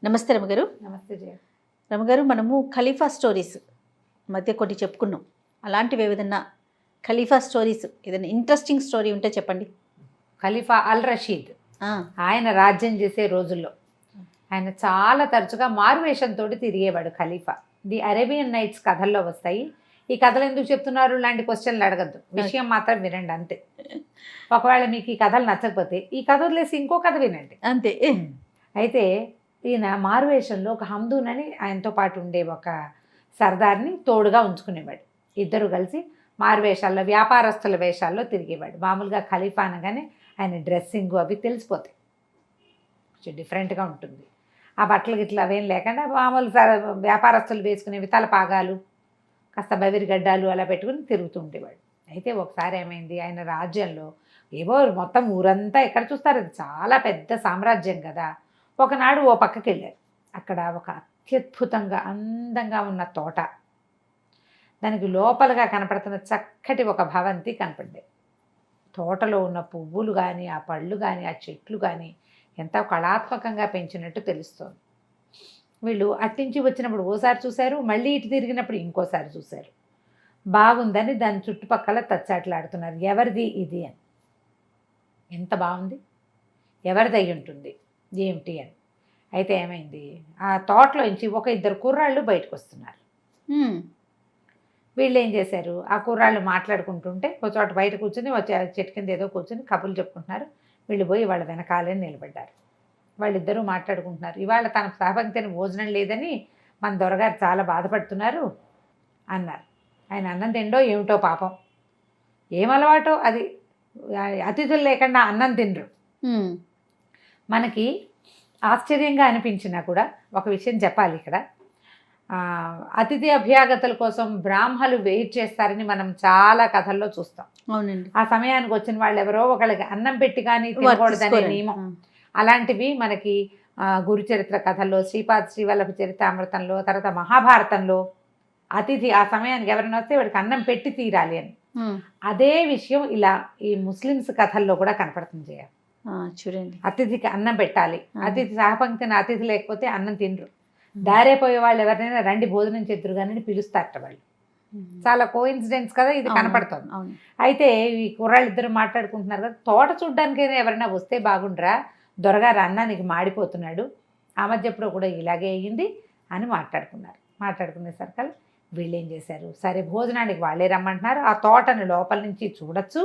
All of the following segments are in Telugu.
నమస్తే రమగారు. నమస్తే జయ. రమగారు, మనము ఖలీఫా స్టోరీస్ మధ్య కొన్ని చెప్పుకున్నాం. అలాంటివి ఏదైనా ఖలీఫా స్టోరీస్ ఏదైనా ఇంట్రెస్టింగ్ స్టోరీ ఉంటే చెప్పండి. ఖలీఫా అల్ రషీద్ ఆయన రాజ్యం చేసే రోజుల్లో ఆయన చాలా తరచుగా మారువేషంతో తిరిగేవాడు. ఖలీఫా ది అరేబియన్ నైట్స్ కథల్లో వస్తాయి. ఈ కథలు ఎందుకు చెప్తున్నారు లాంటి క్వశ్చన్లు అడగద్దు, విషయం మాత్రం వినండి అంతే. ఒకవేళ మీకు ఈ కథలు నచ్చకపోతే ఈ కథ వదిలేసి ఇంకో కథ వినండి అంతే. అయితే ఈయన మారువేషంలో ఒక హమ్దూన్ అని ఆయనతో పాటు ఉండే ఒక సర్దార్ని తోడుగా ఉంచుకునేవాడు. ఇద్దరు కలిసి మారువేషాల్లో వ్యాపారస్తుల వేషాల్లో తిరిగేవాడు. మామూలుగా ఖలీఫా అనగానే ఆయన డ్రెస్సింగ్ అవి తెలిసిపోతాయి, కొంచెం డిఫరెంట్గా ఉంటుంది. ఆ బట్టలు గిట్ల అవేం లేకుండా మామూలు వ్యాపారస్తులు వేసుకునేవి తలపాగాలు, కాస్త బవిరిగడ్డాలు అలా పెట్టుకుని తిరుగుతూ ఉండేవాడు. అయితే ఒకసారి ఏమైంది, ఆయన రాజ్యంలో ఏవో మొత్తం ఊరంతా ఎక్కడ చూస్తారు, అది చాలా పెద్ద సామ్రాజ్యం కదా. ఒకనాడు ఓ పక్కకి వెళ్ళారు. అక్కడ ఒక అత్యద్భుతంగా అందంగా ఉన్న తోట, దానికి లోపలగా కనపడుతున్న చక్కటి ఒక భవంతి కనపడ్డాయి. తోటలో ఉన్న పువ్వులు కానీ, ఆ పళ్ళు కానీ, ఆ చెట్లు కానీ ఎంతో కళాత్మకంగా పెంచినట్టు తెలుస్తోంది. వీళ్ళు అట్టించి వచ్చినప్పుడు ఓసారి చూశారు, మళ్ళీ ఇటు తిరిగినప్పుడు ఇంకోసారి చూశారు. బాగుందని దాని చుట్టుపక్కల తచ్చాట్లాడుతున్నారు, ఎవరిది ఇది అని. ఎంత బాగుంది, ఎవరిది అయి ఉంటుంది ఏమిటి అని. అయితే ఏమైంది, ఆ తోటలోంచి ఒక ఇద్దరు కుర్రాళ్ళు బయటకు వస్తున్నారు. వీళ్ళు ఏం చేశారు, ఆ కుర్రాళ్ళు మాట్లాడుకుంటుంటే ఒక చోట బయట కూర్చొని వచ్చే చెట్టు కింద ఏదో కూర్చొని కబుర్లు చెప్పుకుంటున్నారు. వీళ్ళు పోయి వాళ్ళ వెనకాలే నిలబడ్డారు. వాళ్ళిద్దరూ మాట్లాడుకుంటున్నారు. ఇవాళ తన సహపంక్తిని భోజనం లేదని మన దొరగారు చాలా బాధపడుతున్నారు అన్నారు. ఆయన అన్నం తిండో ఏమిటో పాపం, ఏం అలవాటో అది, అతిథులు లేకుండా అన్నం తినరు. మనకి ఆశ్చర్యంగా అనిపించినా కూడా ఒక విషయం చెప్పాలి ఇక్కడ. అతిథి అభ్యాగతుల కోసం బ్రాహ్మలు వెయిట్ చేస్తారని మనం చాలా కథల్లో చూస్తాం. అవునండి. ఆ సమయానికి వచ్చిన వాళ్ళు ఎవరో ఒకళ్ళకి అన్నం పెట్టి కానీ తినకూడదనే నియమం. అలాంటివి మనకి గురుచరిత్ర కథల్లో, శ్రీవల్లభ చరితామృతంలో, తర్వాత మహాభారతంలో అతిథి ఆ సమయానికి ఎవరైనా వస్తే వాడికి అన్నం పెట్టి తీరాలి అని. అదే విషయం ఇలా ఈ ముస్లిమ్స్ కథల్లో కూడా కనపడుతుంది. చూడండి, అతిథికి అన్నం పెట్టాలి, అతిథి సహపంక్తిని అతిథి లేకపోతే అన్నం తినరు. దారేపోయే వాళ్ళు ఎవరినైనా రండి భోజనం చేద్దరు కానీ పిలుస్తారట వాళ్ళు. చాలా కోఇన్సిడెన్స్ కదా ఇది కనపడుతుంది. అయితే ఈ కుర్రాళ్ళు ఇద్దరు మాట్లాడుకుంటున్నారు కదా, తోట చూడ్డానికైనా ఎవరైనా వస్తే బాగుండ్రా, దొరగారు అన్నానికి మాడిపోతున్నాడు, ఆ మధ్య ఎప్పుడో కూడా ఇలాగే అయ్యింది అని మాట్లాడుకున్నారు. మాట్లాడుకునేసరికి వీళ్ళు ఏం చేశారు, సరే భోజనానికి వాళ్ళే రమ్మంటున్నారు, ఆ తోటను లోపల నుంచి చూడొచ్చు,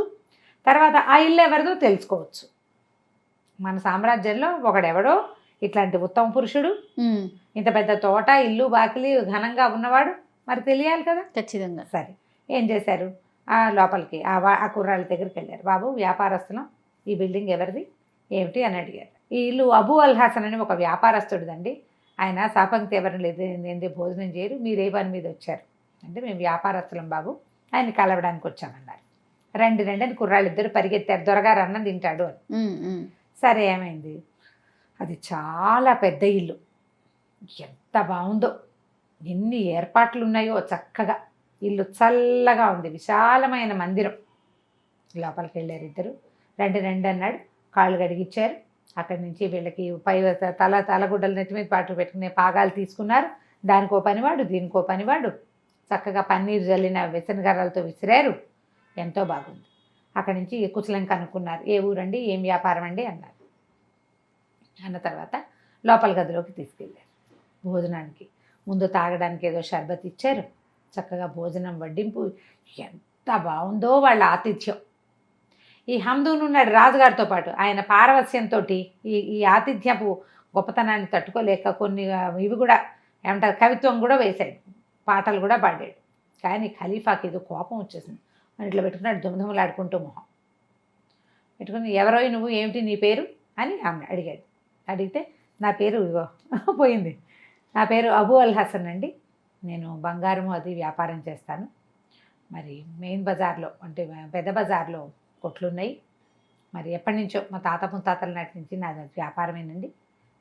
తర్వాత ఆ ఇల్లు ఎవరిదో తెలుసుకోవచ్చు. మన సామ్రాజ్యంలో ఒకడెవడో ఇట్లాంటి ఉత్తమ పురుషుడు, ఇంత పెద్ద తోట, ఇల్లు వాకిలి ఘనంగా ఉన్నవాడు, మరి తెలియాలి కదా ఖచ్చితంగా. సరే ఏం చేశారు, ఆ లోపలికి ఆ కుర్రాళ్ళ దగ్గరికి వెళ్ళారు. బాబు వ్యాపారస్తులం, ఈ బిల్డింగ్ ఎవరిది ఏమిటి అని అడిగారు. ఈ ఇల్లు అబూ అల్ హసన్ అని ఒక వ్యాపారస్తుడిదండి, ఆయన సహపంక్తి ఎవరిని లేదు భోజనం చేయరు, మీరు ఏ పని మీద వచ్చారు అంటే మేము వ్యాపారస్తులం బాబు, ఆయన కలవడానికి వచ్చామన్నారు. రండి అని కుర్రాళ్ళు ఇద్దరు పరిగెత్తారు, దొరగారు అన్నం తింటాడు అని. సరే ఏమైంది, అది చాలా పెద్ద ఇల్లు, ఎంత బాగుందో, ఎన్ని ఏర్పాట్లు ఉన్నాయో చక్కగా, ఇల్లు చల్లగా ఉంది, విశాలమైన మందిరం. లోపలికి వెళ్ళారు ఇద్దరు. రండి అన్నాడు, కాళ్ళు గడిగిచ్చారు. అక్కడి నుంచి వీళ్ళకి పై తలగుడ్డలు నెత్తి మీద పాటు పెట్టుకునే పాగాలు తీసుకున్నారు. దానికో పనివాడు దీనికో పనివాడు, చక్కగా పన్నీరు జల్లిన విసనగర్రలతో విసిరారు. ఎంతో బాగుంది. అక్కడి నుంచి కుశలం కనుక్కున్నారు, ఏ ఊరండి ఏం వ్యాపారం అండి అన్నారు. అన్న తర్వాత లోపల గదిలోకి తీసుకెళ్ళారు. భోజనానికి ముందు తాగడానికి ఏదో షర్బత్ ఇచ్చారు. చక్కగా భోజనం వడ్డింపు, ఎంత బాగుందో వాళ్ళ ఆతిథ్యం. ఈ హమ్దూన్ ఉన్నాడు రాజుగారితో పాటు, ఆయన పారవస్యంతో ఈ ఆతిథ్యపు గొప్పతనాన్ని తట్టుకోలేక కొన్ని ఇవి కూడా ఏమంటారు కవిత్వం కూడా వేశాడు, పాటలు కూడా పాడాడు. కానీ ఖలీఫాకి ఏదో కోపం వచ్చేసింది. అని ఇట్లా పెట్టుకున్నాడు, దుమదుమలాడుకుంటూ మొహం పెట్టుకుని, ఎవరో నువ్వు ఏమిటి నీ పేరు అని ఆమె అడిగాడు. అడిగితే నా పేరు పోయింది, నా పేరు అబూ అల్ హసన్ అండి, నేను బంగారము అది వ్యాపారం చేస్తాను, మరి మెయిన్ బజార్లో అంటే పెద్ద బజార్లో కొట్లున్నాయి, మరి ఎప్పటి నుంచో మా తాత ముత్తాతల నాటి నుంచి నాది వ్యాపారమేనండి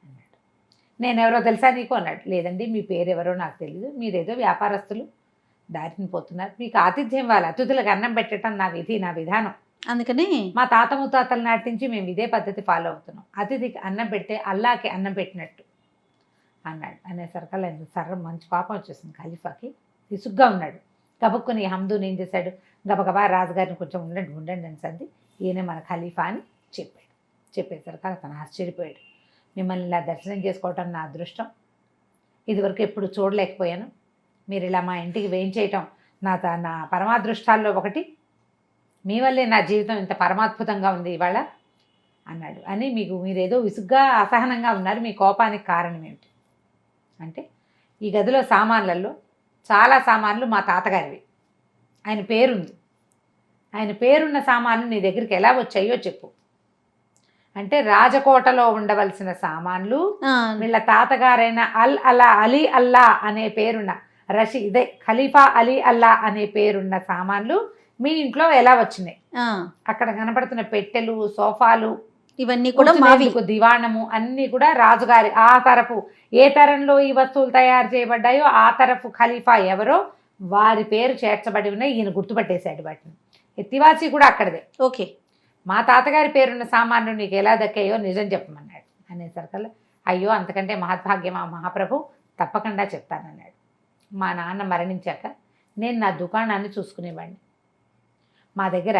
అన్నాడు. నేనెవరో తెలుసా నీకు అన్నాడు. లేదండి మీ పేరు ఎవరో నాకు తెలియదు, మీరేదో వ్యాపారస్తులు దారిని పోతున్నారు, మీకు ఆతిథ్యం వాళ్ళు అతిథులకు అన్నం పెట్టడం నా విధి నా విధానం, అందుకని మా తాత ముత్తాతల నాటి నుంచి మేము ఇదే పద్ధతి ఫాలో అవుతున్నాం. అతిథికి అన్నం పెడితే అల్లాకి అన్నం పెట్టినట్టు, అన్నాడు. అనేసరికల్లా సర్ర మంచి కోపం వచ్చేసింది ఖలీఫాకి. విసుగ్గా ఉన్నాడు. గబుక్కుని హమ్దూని ఏం చేశాడు, గబగబా రాజుగారిని కొంచెం ఉండండి ఉండండి అని సర్ది, ఈయన మన ఖలీఫా అని చెప్పాడు. చెప్పేసరికి అతను ఆశ్చర్యపోయాడు. మిమ్మల్ని ఇలా దర్శనం చేసుకోవటం నా అదృష్టం, ఇదివరకు ఎప్పుడు చూడలేకపోయాను. మీరు ఇలా మా ఇంటికి వేయించేయటం నా పరమాదృష్టాల్లో ఒకటి. మీ వల్లే నా జీవితం ఇంత పరమాద్భుతంగా ఉంది ఇవాళ అన్నాడు. అని మీరేదో విసుగ్గా అసహనంగా ఉన్నారు, మీ కోపానికి కారణం ఏమిటి అంటే, ఈ గదిలో సామాన్లలో చాలా సామాన్లు మా తాతగారివి, ఆయన పేరుంది, ఆయన పేరున్న సామాన్లు నీ దగ్గరికి ఎలా వచ్చాయో చెప్పు అంటే, రాజకోటలో ఉండవలసిన సామాన్లు వీళ్ళ తాతగారైన అలీ అల్లా అనే పేరున్న ఇదే ఖలీఫా అలీ అల్లా అనే పేరున్న సామాన్లు మీ ఇంట్లో ఎలా వచ్చినాయి, అక్కడ కనపడుతున్న పెట్టెలు, సోఫాలు, ఇవన్నీ కూడా మావి, దివాణము అన్నీ కూడా రాజుగారి. ఆ తరపు ఏ తరంలో ఈ వస్తువులు తయారు చేయబడ్డాయో ఆ తరపు ఖలీఫా ఎవరో వారి పేరు చేర్చబడి ఉన్నాయి. ఈయన గుర్తుపట్టేశాడు వాటిని. ఎత్తివాసి కూడా అక్కడదే. ఓకే, మా తాతగారి పేరున్న సామాన్లు నీకు ఎలా దక్కాయో నిజం చెప్పమన్నాడు. అనేసరికల్లా అయ్యో అంతకంటే మహద్భాగ్యమా మహాప్రభు, తప్పకుండా చెప్తానన్నాడు. మా నాన్న మరణించాక నేను నా దుకాణాన్ని చూసుకునేవాడిని. మా దగ్గర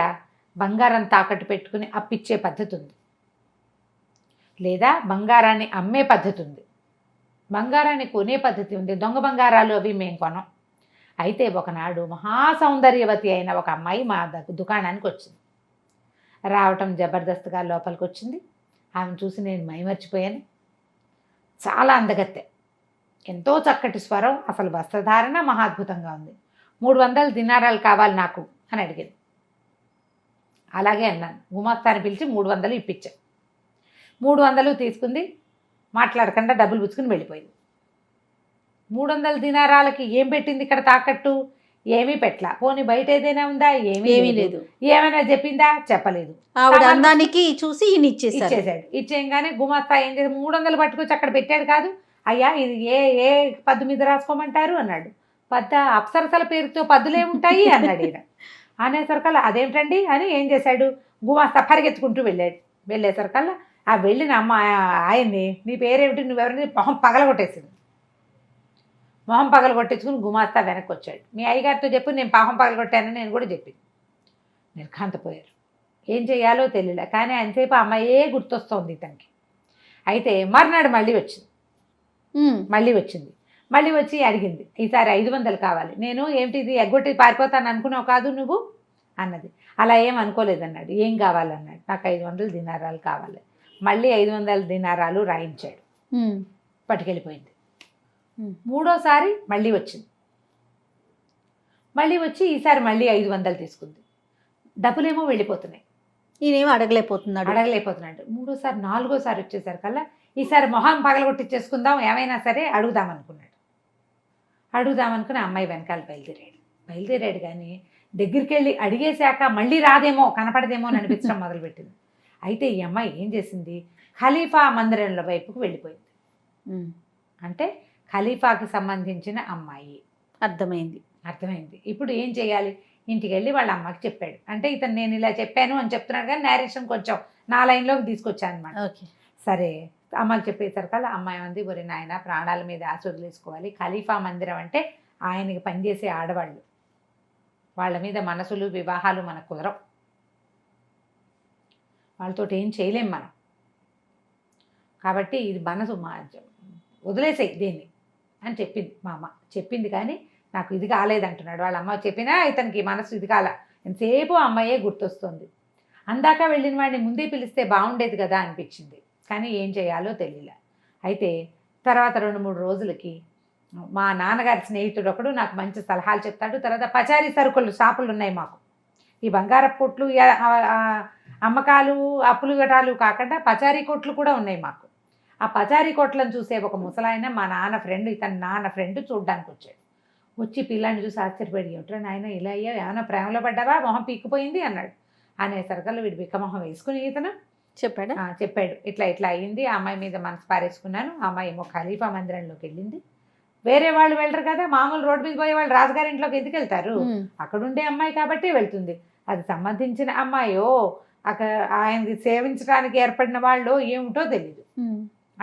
బంగారం తాకట్టు పెట్టుకుని అప్పిచ్చే పద్ధతి ఉంది, లేదా బంగారాన్ని అమ్మే పద్ధతి ఉంది, బంగారాన్ని కొనే పద్ధతి ఉంది. దొంగ బంగారాలు అవి మేము కొనం. అయితే ఒకనాడు మహాసౌందర్యవతి అయిన ఒక అమ్మాయి మా దుకాణానికి వచ్చింది. రావటం జబర్దస్త్గా లోపలికి వచ్చింది. ఆమెను చూసి నేను మైమర్చిపోయాను. చాలా అందగత్తె, ఎంతో చక్కటి స్వరం, అసలు వస్త్రధారణ మహాద్భుతంగా ఉంది. 300 దినారాలు కావాలి నాకు అని అడిగింది. అలాగే అన్నాను. గుమాస్తాని పిలిచి 300 ఇప్పించాను. 300 తీసుకుంది, మాట్లాడకుండా డబ్బులు పుచ్చుకుని వెళ్ళిపోయింది. 300 దినారాలకి ఏం పెట్టింది ఇక్కడ తాకట్టు? ఏమీ పెట్టలా. పోనీ బయట ఏదైనా ఉందా? ఏమీ లేదు. ఏమైనా చెప్పిందా? చెప్పలేదు. ఆవిడ అందానికి చూసి ఈయన ఇచ్చేసాడు. ఇచ్చేయంగానే గుమాస్తా ఏం చేసి 300 పట్టుకొచ్చి అక్కడ పెట్టాడు. కాదు అయ్యా, ఇది ఏ పద్దు మీద రాసుకోమంటారు అన్నాడు. అప్సరసల పేరుతో పద్దులేముంటాయి అన్నాడు ఈయన. అనేసరికల్లా అదేమిటండి అని ఏం చేశాడు, గుమాస్తా పరిగెత్తుకుంటూ వెళ్ళేసరికల్లా ఆ వెళ్ళిన అమ్మ ఆయన్ని, నీ పేరేమిటి, నువ్వెవరిని, మొహం పగలగొట్టేసింది. మొహం పగలగొట్టేసుకుని గుమాస్తా వెనక్కి వచ్చాడు. మీ అయ్యగారితో చెప్పు నేను మొహం పగలగొట్టానని నేను కూడా చెప్పింది. నిర్ఘాంతపోయారు. ఏం చేయాలో తెలియలే. కానీ అంతసేపు అమ్మాయే గుర్తొస్తోంది ఇతనికి. అయితే మర్నాడు మళ్ళీ వచ్చింది. మళ్ళీ వచ్చి అడిగింది, ఈసారి 500 కావాలి. నేను ఏమిటి ఇది ఎగ్గొట్టి పారిపోతాను అనుకున్నావు కాదు నువ్వు అన్నది. అలా ఏం అనుకోలేదన్నాడు. ఏం కావాలన్నాడు. నాకు 500 దినారాలు కావాలి. మళ్ళీ 500 దినారాలు రాయించాడు. పట్టుకెళ్ళిపోయింది. మూడోసారి మళ్ళీ వచ్చింది. మళ్ళీ వచ్చి ఈసారి మళ్ళీ 500 తీసుకుంది. డబ్బులేమో వెళ్ళిపోతున్నాయి. ఈయనేమో అడగలేకపోతున్నాడు. మూడోసారి నాలుగోసారి వచ్చేసరికల్లా ఈసారి మొహం పగలగొట్టిచ్చేసుకుందాం, ఏమైనా సరే అడుగుదామనుకుని అమ్మాయి వెనకాల బయలుదేరాడు. కానీ దగ్గరికి వెళ్ళి అడిగేశాక మళ్ళీ రాదేమో, కనపడదేమో అని అనిపించడం మొదలుపెట్టింది. అయితే ఈ అమ్మాయి ఏం చేసింది, ఖలీఫా మందిరంలో వైపుకు వెళ్ళిపోయింది. అంటే ఖలీఫాకి సంబంధించిన అమ్మాయి. అర్థమైంది. ఇప్పుడు ఏం చేయాలి, ఇంటికి వెళ్ళి వాళ్ళ అమ్మకి చెప్పాడు. అంటే ఇతను నేను ఇలా చెప్పాను అని చెప్తున్నాడు, కానీ నేరేషన్ కొంచెం నా లైన్లోకి తీసుకొచ్చాను అనమాట. సరే అమ్మకి చెప్పేసరికల్లా అమ్మాయి ఉంది, ఒరి నాయన ప్రాణాల మీద ఆశ వదిలేసుకోవాలి. ఖలీఫా మందిరం అంటే ఆయనకి పనిచేసే ఆడవాళ్ళు, వాళ్ళ మీద మనసులు వివాహాలు మనకు కుదరవు, వాళ్ళతో ఏం చేయలేం మనం. కాబట్టి ఇది మనసు వదిలేసేయి దీన్ని అని చెప్పింది మా అమ్మ. చెప్పింది కానీ నాకు ఇది కాలేదంటున్నాడు. వాళ్ళ అమ్మ చెప్పినా ఇతనికి మనసు ఇది కాల. ఎంతసేపు అమ్మాయే గుర్తొస్తుంది. అందాక వెళ్ళిన వాడిని ముందే పిలిస్తే బాగుండేది కదా అనిపించింది. కానీ ఏం చేయాలో తెలియలే. అయితే తర్వాత 2-3 రోజులకి మా నాన్నగారి స్నేహితుడు ఒకడు నాకు మంచి సలహాలు చెప్తాడు. తర్వాత పచారీ సరుకులు షాపులు ఉన్నాయి మాకు. ఈ బంగారపు కొట్లు, అమ్మకాలు, అప్పులు గటాలు కాకుండా పచారీ కొట్లు కూడా ఉన్నాయి మాకు. ఆ పచారీ కొట్లను చూసే ఒక ముసలాయన మా నాన్న ఫ్రెండ్, ఇతని నాన్న ఫ్రెండ్ చూడ్డానికి వచ్చాడు. వచ్చి పిల్లాన్ని చూసి ఆశ్చర్యపడి, ఏమిట్రా నాయన ఇలా అయ్యా, ఏమైనా ప్రేమలో పడ్డావా, మొహం పీక్కుపోయింది అన్నాడు. అనేసరికల్లా వీడు బిక్కమొహం వేసుకుని ఇతను చెప్పాడు ఇట్లా అయ్యింది, ఆ అమ్మాయి మీద మనసు పారేసుకున్నాను. ఆ అమ్మాయి ఏమో ఖలీఫా మందిరంలోకి వెళ్ళింది. వేరే వాళ్ళు వెళ్ళరు కదా, మామూలు రోడ్డు మీద పోయే వాళ్ళు రాజుగారి ఇంట్లోకి ఎందుకు వెళ్తారు, అక్కడుండే అమ్మాయి కాబట్టి వెళ్తుంది. అది సంబంధించిన అమ్మాయో అక్కడ ఆయనకి సేవించడానికి ఏర్పడిన వాళ్ళు ఏమిటో తెలీదు.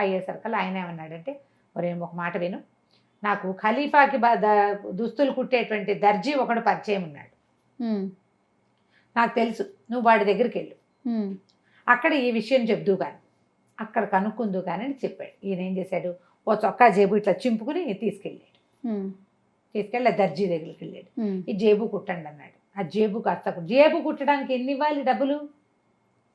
అయ్యేసరికల్లా ఆయన ఏమన్నాడంటే, ఒరే ఒక మాట విను, నాకు ఖలీఫాకి దుస్తులు కుట్టేటువంటి దర్జీ ఒకడు పరిచయం ఉన్నాడు, నాకు తెలుసు, నువ్వు వాడి దగ్గరికి వెళ్ళు, అక్కడ ఈ విషయం చెప్దు కానీ అక్కడ కనుక్కుందు కానీ అని చెప్పాడు. ఈయన ఏం చేశాడు, ఓ చొక్కా జేబు ఇట్లా చింపుకుని తీసుకెళ్ళాడు. తీసుకెళ్ళి దర్జీ దగ్గరికి వెళ్ళాడు. ఈ జేబు కుట్టండి అన్నాడు. ఆ జేబు కాస్త జేబు కుట్టడానికి ఎన్ని ఇవ్వాలి డబ్బులు,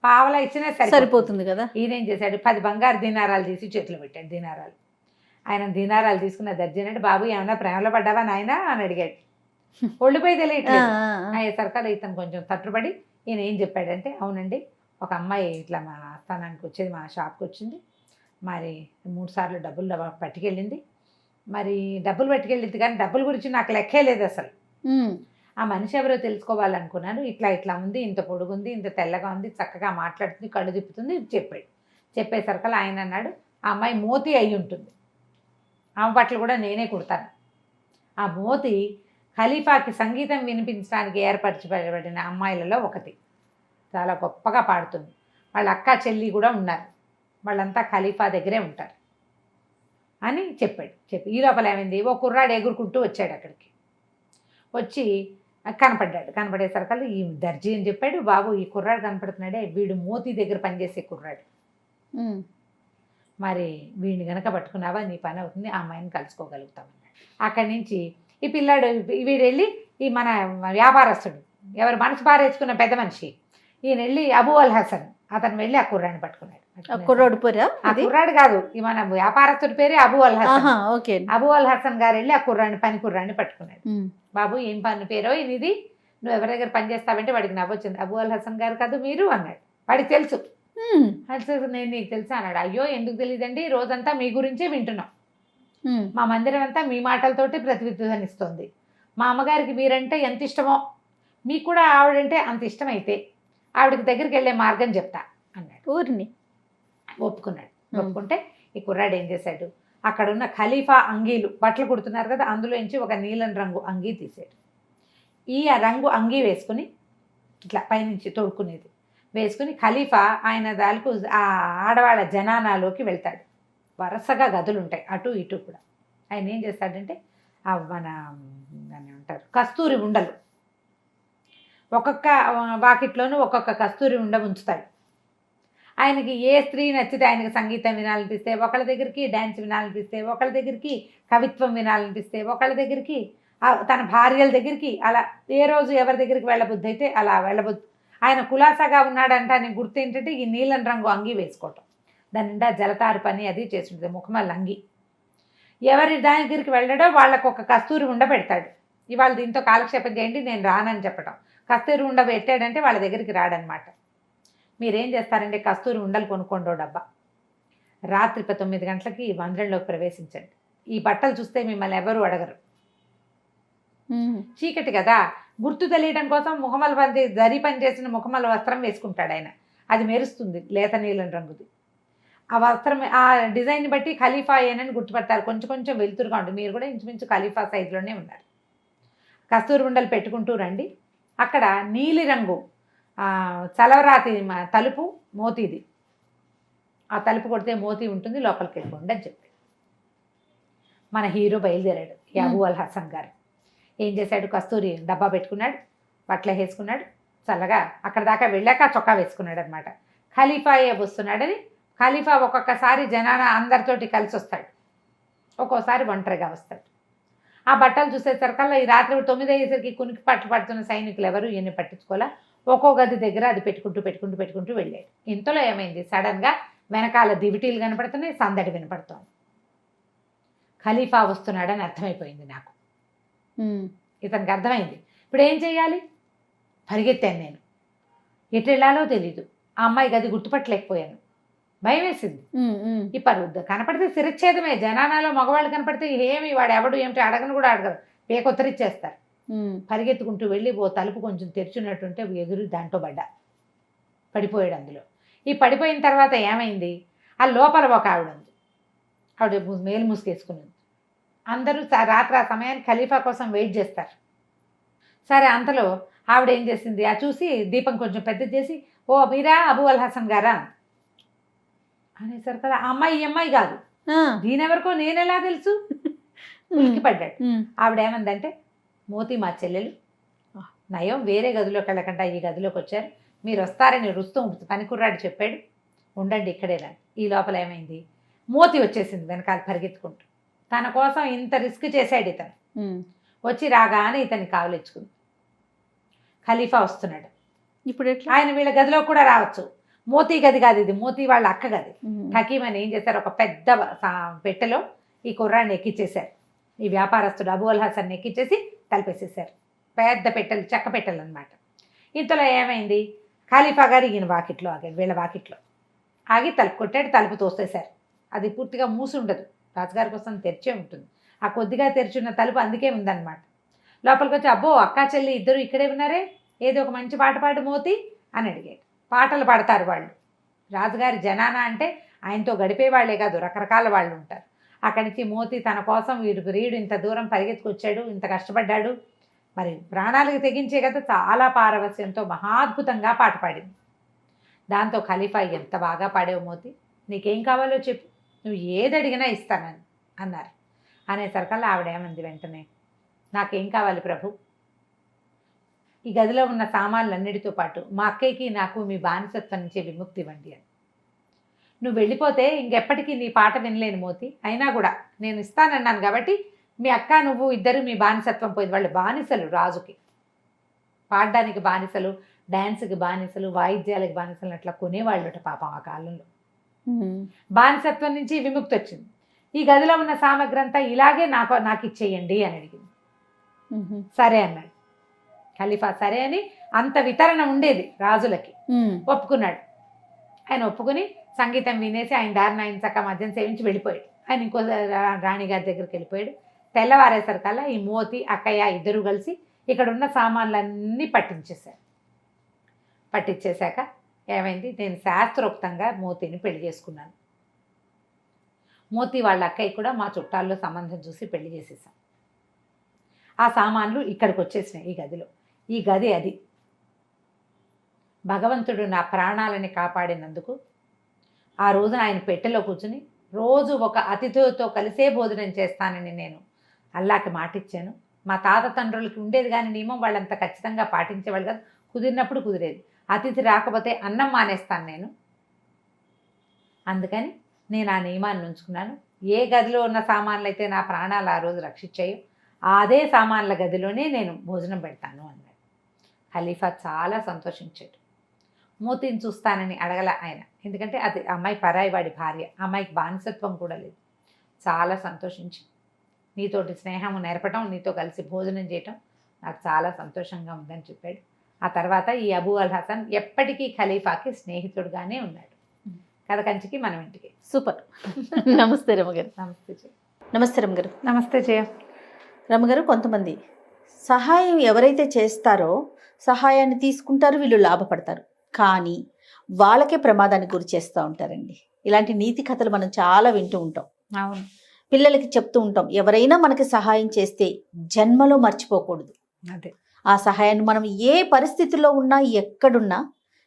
పావలా ఇచ్చినా సరిపోతుంది కదా. ఈయన ఏం చేశాడు, 10 బంగారు దీనారాలు తీసి చేతిలో పెట్టాడు. దీనారాలు ఆయన దీనారాలు తీసుకున్న దర్జీ అంటే, బాబు ఏమన్నా ప్రేమలో పడ్డావా నాయన అని అడిగాడు. ఒళ్ళిపోయి తెలియట్లేదు. సరకాల ఇతను కొంచెం తట్టుబడి ఈయన ఏం చెప్పాడంటే, అవునండి ఒక అమ్మాయి ఇట్లా మా ఆస్థానానికి వచ్చేది, మా షాప్కి వచ్చింది, మరి 3 సార్లు డబ్బులు పట్టుకెళ్ళింది, మరి డబ్బులు పట్టుకెళ్ళింది కానీ డబ్బుల గురించి నాకు లెక్కే లేదు అసలు. ఆ మనిషి ఎవరో తెలుసుకోవాలనుకున్నాను, ఇట్లా ఇట్లా ఉంది, ఇంత పొడుగుంది, ఇంత తెల్లగా ఉంది, చక్కగా మాట్లాడుతుంది, కళ్ళు తిప్పుతుంది చెప్పాడు. చెప్పేసరికల ఆయన అన్నాడు, ఆ అమ్మాయి మోతి అయి ఉంటుంది, ఆమె బట్టలు కూడా నేనే కుడతాను. ఆ మోతి ఖలీఫాకి సంగీతం వినిపించడానికి ఏర్పరచబడిన అమ్మాయిలలో ఒకటి, చాలా గొప్పగా పాడుతుంది, వాళ్ళ అక్క చెల్లి కూడా ఉన్నారు, వాళ్ళంతా ఖలీఫా దగ్గరే ఉంటారు అని చెప్పాడు. ఈ లోపల ఏమైంది, ఓ కుర్రాడు ఎగురుకుంటూ వచ్చాడు. అక్కడికి వచ్చి కనపడ్డాడు. కనపడేసరికల్లా ఈ దర్జీ అని చెప్పాడు, బాబు ఈ కుర్రాడు కనపడుతున్నాడే, వీడు మోతీ దగ్గర పనిచేసే కుర్రాడు, మరి వీడిని గనక పట్టుకున్నావా నీ పని అవుతుంది, ఆ అమ్మాయిని కలుసుకోగలుగుతామన్నాడు. అక్కడి నుంచి ఈ పిల్లాడు వీడు వెళ్ళి ఈ మన వ్యాపారస్తుడు ఎవరు మనసు బారేసుకున్న పెద్ద మనిషి ఈయన వెళ్ళి అబూ అల్ హసన్ అతను వెళ్ళి ఆ కుర్రాడిని పట్టుకున్నాడు. కుర్రాడు పేరా? ఆ కుర్రాడు కాదు, ఈ మన వ్యాపారస్తుడి పేరే అబూ అల్ హసన్. అబూ అల్ హసన్ గారు వెళ్ళి ఆ కుర్రాడిని పని కుర్రాడిని పట్టుకున్నాడు. బాబు ఏం పని పేరో ఇది, నువ్వు ఎవరి దగ్గర పని చేస్తావంటే వాడికి నవ్వొచ్చింది. అబూ అల్ హసన్ గారు కాదు మీరు అన్నాడు. వాడికి తెలుసు. నేను నీకు తెలుసా అన్నాడు. అయ్యో ఎందుకు తెలియదండి, రోజంతా మీ గురించే వింటున్నాం, మా మందిరం అంతా మీ మాటలతోటి ప్రతిధ్వనిస్తుంది, మా అమ్మగారికి మీరంటే ఎంత ఇష్టమో మీకు కూడా ఆవిడంటే అంత ఇష్టమైతే ఆవిడకి దగ్గరికి వెళ్ళే మార్గం చెప్తా అన్నాడు. ఊరిని ఒప్పుకున్నాడు. ఒప్పుకుంటే ఈ కుర్రాడు ఏం చేశాడు, అక్కడ ఉన్న ఖలీఫా అంగీలు బట్టలు కుడుతున్నారు కదా, అందులోంచి ఒక నీలం రంగు అంగీ తీసాడు. ఈ రంగు అంగీ వేసుకుని ఇట్లా పైనుంచి తోడుకునేది వేసుకుని ఖలీఫా ఆయన దానికి ఆ ఆడవాళ్ళ జనానాలోకి వెళ్తాడు. వరుసగా గదులు ఉంటాయి అటు ఇటు కూడా. ఆయన ఏం చేస్తాడంటే ఆ మన దాన్ని అంటారు కస్తూరి ఉండలు, ఒక్కొక్క వాకిట్లోనూ ఒక్కొక్క కస్తూరి ఉండ ఉంచుతాడు. ఆయనకి ఏ స్త్రీ నచ్చితే ఆయనకి సంగీతం వినాలనిపిస్తే ఒకళ్ళ దగ్గరికి, డ్యాన్స్ వినాలనిపిస్తే ఒకళ్ళ దగ్గరికి, కవిత్వం వినాలనిపిస్తే ఒకళ్ళ దగ్గరికి, తన భార్యల దగ్గరికి, అలా ఏ రోజు ఎవరి దగ్గరికి వెళ్ళబుద్ధి అయితే అలా వెళ్ళబుద్ధి. ఆయన కులాసాగా ఉన్నాడంటే ఆయన గుర్తు ఏంటంటే ఈ నీలం రంగు అంగి వేసుకోవటం, దాని నిండా జలతారు పని అది చేస్తుంటుంది, ముఖమల్ అంగి. ఎవరి దాని దగ్గరికి వెళ్ళడో వాళ్ళకు ఒక కస్తూరి ఉండ పెడతాడు. ఇవాళ దీంతో కాలక్షేపం చేయండి నేను రానని చెప్పడం. కస్తూరి ఉండ పెట్టాడంటే వాళ్ళ దగ్గరికి రాడనమాట. మీరేం చేస్తారంటే కస్తూరి ఉండలు కొనుక్కోండో డబ్బా, రాత్రి 9 గంటలకి మందిరంలోకి ప్రవేశించండి. ఈ బట్టలు చూస్తే మిమ్మల్ని ఎవరు అడగరు, చీకటి కదా, గుర్తు తెలియడం కోసం ముఖమల పని జరి పని చేసిన ముఖమల వస్త్రం వేసుకుంటాడు ఆయన. అది మెరుస్తుంది, లేత నీలం రంగుది. ఆ వస్త్రం ఆ డిజైన్ బట్టి ఖలీఫా ఏనని గుర్తుపడతారు. కొంచెం కొంచెం వెలుతురుగా ఉంటుంది. మీరు కూడా ఇంచుమించు ఖలీఫా సైజులోనే ఉన్నారు. కస్తూరి ఉండలు పెట్టుకుంటూ రండి. అక్కడ నీలిరంగు చలవరాతి తలుపు మోతీది, ఆ తలుపు కొడితే మోతీ ఉంటుంది, లోపలికి వెళ్ళిపోండి అని చెప్పి మన హీరో బయలుదేరాడు. అబూ అల్ హసన్ గారు ఏం చేశాడు, కస్తూరి డబ్బా పెట్టుకున్నాడు, బట్టలు వేసుకున్నాడు, చల్లగా అక్కడ దాకా వెళ్ళాక చొక్కా వేసుకున్నాడు అనమాట. ఖలీఫాయే వస్తున్నాడని. ఖలీఫా ఒక్కొక్కసారి జనాన అందరితోటి కలిసి వస్తాడు, ఒక్కోసారి ఒంటరిగా వస్తాడు. ఆ బట్టలు చూసేసరికల్లా ఈ రాత్రి 9 అయ్యేసరికి కునికి పడుతున్న సైనికులు ఎవరు ఈయన్ని పట్టించుకోలే. ఒక్కో గది దగ్గర అది పెట్టుకుంటూ వెళ్ళాడు. ఇంతలో ఏమైంది, సడన్గా వెనకాల దివిటీలు కనపడుతున్నాయి, సందడి వినపడుతోంది. ఖలీఫా వస్తున్నాడని అర్థమైపోయింది నాకు. ఇతనికి అర్థమైంది. ఇప్పుడు ఏం చేయాలి, పరిగెత్తాను నేను, ఎటు వెళ్ళాలో తెలీదు. ఆ అమ్మాయి గది గుర్తుపట్టలేకపోయాను, భయం వేసింది. ఈ పరుద్దు కనపడితే శిరచ్ఛేదమే. జనానాలో మగవాళ్ళు కనపడితే ఏమి వాడు ఎవడు ఏమిటి అడగను కూడా అడగరు, పేకొత్తరిచ్చేస్తారు. పరిగెత్తుకుంటూ వెళ్ళి ఓ తలుపు కొంచెం తెరుచున్నట్టుంటే ఎదురు దాంట్లో పడిపోయాడు అందులో. ఈ పడిపోయిన తర్వాత ఏమైంది, ఆ లోపల ఒక ఆవిడ ఉంది, ఆవిడ మేలు మూసుకేసుకుని. అందరూ రాత్రి ఆ సమయానికి ఖలీఫా కోసం వెయిట్ చేస్తారు. సరే అంతలో ఆవిడ ఏం చేసింది, ఆ చూసి దీపం కొంచెం పెద్ద చేసి, ఓ మీరా అబూ అల్ హసన్ గారా అనేసరికి ఆ అమ్మాయి కాదు, ఆ, దీనెవరికో నేనెలా తెలుసు ఉలికి పడ్డాడు. ఉమ్, ఆవిడేమందంటే, మోతి మా చెల్లెలు, నయం వేరే గదిలోకి వెళ్ళకుండా ఈ గదిలోకి వచ్చారు, మీరు వస్తారని రుస్తూ పనికుర్రాడు చెప్పాడు, ఉండండి ఇక్కడే రండి. ఈ లోపల ఏమైంది, మోతి వచ్చేసింది వెనకాల పరిగెత్తుకుంటూ. తన కోసం ఇంత రిస్క్ చేశాడు ఇతను. ఉమ్. వచ్చి రాగానే ఇతన్ని కావలించుకుంది. ఖలీఫా వస్తున్నాడు. ఇప్పుడు ఎట్లా? ఆయన వీళ్ళ గదిలో కూడా రావచ్చు. మోతీ గది కాదు ఇది, మోతీ వాళ్ళ అక్క గది. ఉమ్, హకీం అని ఏం చేశారు, ఒక పెద్ద పెట్టెలో ఈ కుర్రాన్ని ఎక్కిచ్చేశారు. ఈ వ్యాపారస్తుడు అబూ అల్ హసన్ ఎక్కిచ్చేసి తలిపేసేశారు. పెద్ద పెట్టెలు, చెక్క పెట్టెలు అనమాట. ఇంతలో ఏమైంది, ఖలీఫా గారు ఈయన వాకిట్లో ఆగాడు, వీళ్ళ వాకిట్లో ఆగి తలుపు కొట్టాడు. తలుపు తోసేశారు. అది పూర్తిగా మూసి ఉండదు, రాజుగారి కోసం తెరిచే ఉంటుంది. ఆ కొద్దిగా తెరిచున్న తలుపు అందుకే ఉందన్నమాట. లోపలికి వచ్చి, అబ్బో అక్కా చెల్లి ఇద్దరు ఇక్కడే ఉన్నారే, ఏదో ఒక మంచి పాట పాడు మోతి అని అడిగాడు. పాటలు పాడతారు వాళ్ళు. రాజుగారి జనానా అంటే ఆయనతో గడిపే వాళ్ళే కాదు, రకరకాల వాళ్ళు ఉంటారు. అక్కడి నుంచి మోతి తన కోసం రీడు ఇంత దూరం పరిగెత్తుకొచ్చాడు, ఇంత కష్టపడ్డాడు, మరి ప్రాణాలకు తెగించే కదా, చాలా పారవస్యంతో మహాద్భుతంగా పాట పాడింది. దాంతో ఖలీఫా, ఎంత బాగా పాడావు మోతి, నీకేం కావాలో చెప్పు, నువ్వు ఏది అడిగినా ఇస్తానని అన్నారు. అనేసరికల్లా ఆవిడేమంది వెంటనే, నాకేం కావాలి ప్రభు, ఈ గదిలో ఉన్న సామాన్లన్నిటితో పాటు మా అక్కయ్యకి నాకు మీ బానిసత్వం నుంచి విముక్తి ఇవ్వండి అని. నువ్వు వెళ్ళిపోతే ఇంకెప్పటికీ నీ పాట వినలేని మోతి, అయినా కూడా నేను ఇస్తానన్నాను కాబట్టి మీ అక్క నువ్వు ఇద్దరు మీ బానిసత్వం పోయింది. వాళ్ళు బానిసలు, రాజుకి పాడడానికి బానిసలు, డ్యాన్స్కి బానిసలు, వాయిద్యాలకు బానిసలు అట్లా కొనేవాళ్ళట పాపం ఆ కాలంలో. బానిసత్వం నుంచి విముక్తి వచ్చింది. ఈ గదిలో ఉన్న సామగ్రి అంతా ఇలాగే నాకు ఇచ్చేయండి అని అడిగింది. సరే అన్నాడు ఖలీఫా. సరే అని అంత వితరణ ఉండేది రాజులకి. ఒప్పుకున్నాడు. ఆయన ఒప్పుకుని సంగీతం వినేసి ఆయన దారిని ఆయన చక్క మద్యం సేవించి వెళ్ళిపోయాడు. ఆయన ఇంకో రాణిగారి దగ్గరికి వెళ్ళిపోయాడు. తెల్లవారేసరికల్లా ఈ మోతి అక్కయ్య ఇద్దరు కలిసి ఇక్కడ ఉన్న సామాన్లన్నీ పట్టించేశారు. పట్టించేశాక ఏమైంది, నేను శాస్త్రోక్తంగా మోతిని పెళ్లి చేసుకున్నాను. మోతి వాళ్ళ అక్కయ్య కూడా మా చుట్టాల్లో సంబంధం చూసి పెళ్లి చేసేసాం. ఆ సామాన్లు ఇక్కడికి వచ్చేసినాయి. ఈ గదిలో, ఈ గది అది. భగవంతుడు నా ప్రాణాలని కాపాడినందుకు ఆ రోజున ఆయన పెట్టెలో కూర్చుని రోజు ఒక అతిథితో కలిసే భోజనం చేస్తానని నేను అల్లాకి మాటిచ్చాను. మా తాత తండ్రులకి ఉండేది కానీ నియమం, వాళ్ళంత ఖచ్చితంగా పాటించేవాళ్ళు కాదు. కుదిరినప్పుడు కుదిరేది. అతిథి రాకపోతే అన్నం మానేస్తాను నేను. అందుకని నేను ఆ నియమాన్ని ఉంచుకున్నాను. ఏ గదిలో ఉన్న సామాన్లు అయితే నా ప్రాణాలు ఆ రోజు రక్షించాయో అదే సామాన్ల గదిలోనే నేను భోజనం పెడతాను అన్నాడు. ఖలీఫా చాలా సంతోషించాడు. మోతిని చూస్తానని అడగల ఆయన, ఎందుకంటే అది అమ్మాయి పరాయివాడి భార్య, అమ్మాయికి బానిసత్వం కూడా లేదు. చాలా సంతోషించి, నీతోటి స్నేహము నేర్పటం, నీతో కలిసి భోజనం చేయటం నాకు చాలా సంతోషంగా ఉందని చెప్పాడు. ఆ తర్వాత ఈ అబూ అల్ హసన్ ఎప్పటికీ ఖలీఫాకి స్నేహితుడుగానే ఉన్నాడు. కథ కంచికి మనం ఇంటికి. సూపర్. నమస్తే రమగారు. నమస్తే జయ. నమస్తే రమగారు. నమస్తే జయ. రమగారు, కొంతమంది సహాయం ఎవరైతే చేస్తారో సహాయాన్ని తీసుకుంటారు, వీళ్ళు లాభపడతారు, కానీ వాళ్ళకే ప్రమాదానికి గురి చేస్తూ ఉంటారండి. ఇలాంటి నీతి కథలు మనం చాలా వింటూ ఉంటాం. అవును. పిల్లలకి చెప్తూ ఉంటాం, ఎవరైనా మనకి సహాయం చేస్తే జన్మలో మర్చిపోకూడదు. అదే ఆ సహాయాన్ని మనం ఏ పరిస్థితుల్లో ఉన్నా, ఎక్కడున్నా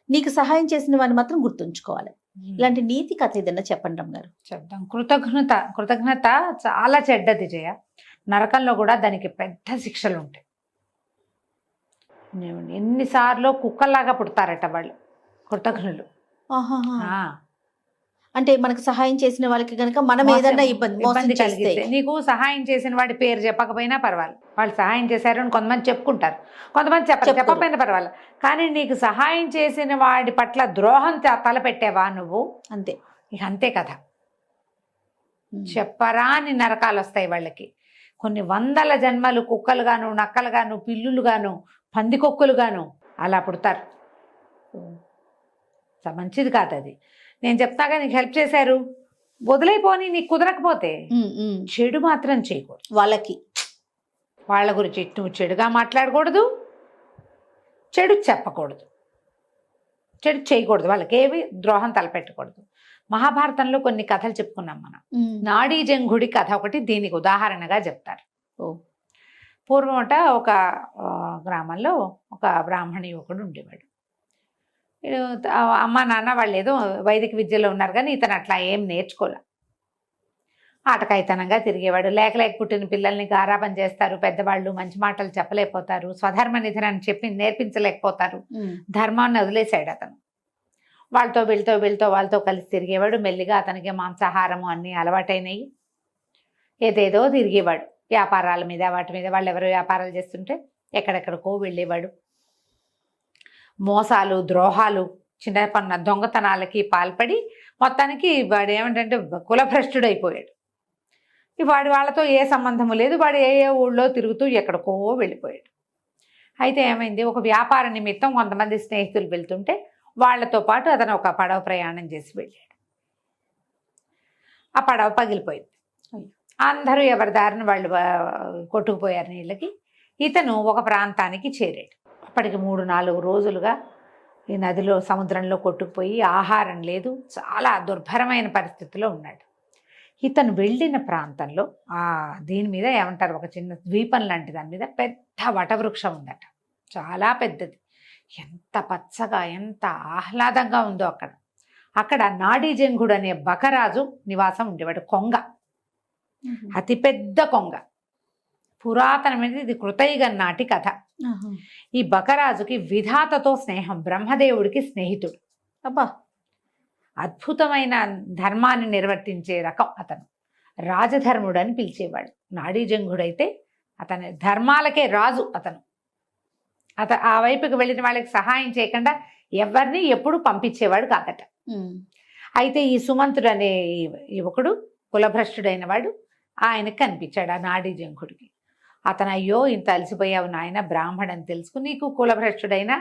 నీకు సహాయం చేసిన వాడిని మాత్రం గుర్తుంచుకోవాలి. ఇలాంటి నీతి కథ ఏదన్నా చెప్పండి రమగారు. చెప్దాం. కృతజ్ఞత చాలా చెడ్డది జయ. నరకంలో కూడా దానికి పెద్ద శిక్షలు ఉంటాయి. ఎన్నిసార్లు కుక్కల్లాగా పుడతారట వాళ్ళు కృతజ్ఞులు. అంటే మనకు సహాయం చేసిన వాళ్ళకి కనుక మనం ఏదన్నా ఇబ్బంది కలిగిస్తే, నీకు సహాయం చేసిన వాడి పేరు చెప్పకపోయినా పర్వాలేదు, వాళ్ళు సహాయం చేశారు అని కొంతమంది చెప్పుకుంటారు, కొంతమంది చెప్పకపోయినా పర్వాలేదు, కానీ నీకు సహాయం చేసిన వాడి పట్ల ద్రోహం తలపెట్టావా నువ్వు, అంతే. ఇక అంతే కదా. చెప్పరాని నరకాలు వస్తాయి వాళ్ళకి. కొన్ని వందల జన్మలు కుక్కలుగాను, నక్కలుగాను, పిల్లులుగాను, పందికొక్కులుగాను అలా పుడతారు. మంచిది కాదు అది. నేను చెప్తాగా, నీకు హెల్ప్ చేశారు, వదిలేపోని, నీకు కుదరకపోతే చెడు మాత్రం చేయకూడదు. వాళ్ళ గురించి నువ్వు చెడుగా మాట్లాడకూడదు, చెడు చెప్పకూడదు, చెడు చేయకూడదు, వాళ్ళకి ఏవి ద్రోహం తలపెట్టకూడదు. మహాభారతంలో కొన్ని కథలు చెప్పుకున్నాం మనం. నాడీజంగుడి కథ ఒకటి దీనికి ఉదాహరణగా చెప్తారు. పూర్వమట ఒక గ్రామంలో ఒక బ్రాహ్మణ యువకుడు ఉండేవాడు. అమ్మ నాన్న వాళ్ళు ఏదో వైదిక విద్యలో ఉన్నారు, కానీ ఇతను అట్లా ఏం నేర్చుకోలే. ఆటకాయితనంగా తిరిగేవాడు. లేక పుట్టిన పిల్లల్ని గారాబం చేస్తారు పెద్దవాళ్ళు, మంచి మాటలు చెప్పలేకపోతారు, స్వధర్మ నిధనని చెప్పి నేర్పించలేకపోతారు, ధర్మాన్ని వదిలేశాడు అతను. వాళ్ళతో కలిసి తిరిగేవాడు. మెల్లిగా అతనికి మాంసాహారము అన్నీ అలవాటైనవి. ఏదేదో తిరిగేవాడు వ్యాపారాల మీద వాటి మీద. వాళ్ళు ఎవరో వ్యాపారాలు చేస్తుంటే ఎక్కడెక్కడికో వెళ్ళేవాడు. మోసాలు, ద్రోహాలు, చిన్న దొంగతనాలకి పాల్పడి మొత్తానికి వాడు ఏమిటంటే కులభ్రష్టుడైపోయాడు. వాడి వాళ్ళతో ఏ సంబంధము లేదు. వాడు ఏ ఊళ్ళో తిరుగుతూ ఎక్కడికో వెళ్ళిపోయాడు. అయితే ఏమైంది, ఒక వ్యాపార నిమిత్తం కొంతమంది స్నేహితులు వెళ్తుంటే వాళ్లతో పాటు అతను ఒక పడవ ప్రయాణం చేసి వెళ్ళాడు. ఆ పడవ పగిలిపోయింది. అందరూ ఎవరి దారిని వాళ్ళు కొట్టుకుపోయారు నీళ్ళకి. ఇతను ఒక ప్రాంతానికి చేరాడు. అప్పటికి 3-4 రోజులుగా ఈ నదిలో, సముద్రంలో కొట్టుకుపోయి ఆహారం లేదు, చాలా దుర్భరమైన పరిస్థితిలో ఉన్నాడు. ఇతను వెళ్ళిన ప్రాంతంలో దీని మీద ఏమంటారు, ఒక చిన్న ద్వీపం లాంటి దాని మీద పెద్ద వటవృక్షం ఉందట. చాలా పెద్దది. ఎంత పచ్చగా, ఎంత ఆహ్లాదంగా ఉందో అక్కడ నాడీజంగుడు అనే బకరాజు నివాసం ఉండేవాడు. కొంగ, అతిపెద్ద కొంగ, పురాతనమైనది. ఇది కృతయుగం నాటి కథ. ఈ బకరాజుకి విధాతతో స్నేహం, బ్రహ్మదేవుడికి స్నేహితుడు. అబ్బా, అద్భుతమైన ధర్మాన్ని నిర్వర్తించే రకం అతను. రాజధర్ముడు అని పిలిచేవాడు. నాడీజంగుడైతే అతని ధర్మాలకే రాజు. అతను ఆ వైపుకి వెళ్ళిన వాళ్ళకి సహాయం చేయకుండా ఎవరిని ఎప్పుడు పంపించేవాడు కాదట. అయితే ఈ సుమంతుడు అనే యువకుడు, కులభ్రష్టుడైన వాడు, ఆయనకు కనిపించాడు ఆ నాడీజంగుడికి. అతను, అయ్యో ఇంత అలసిపోయావు నాయన, బ్రాహ్మణని తెలుసుకుని, నీకు కులభ్రష్టుడైన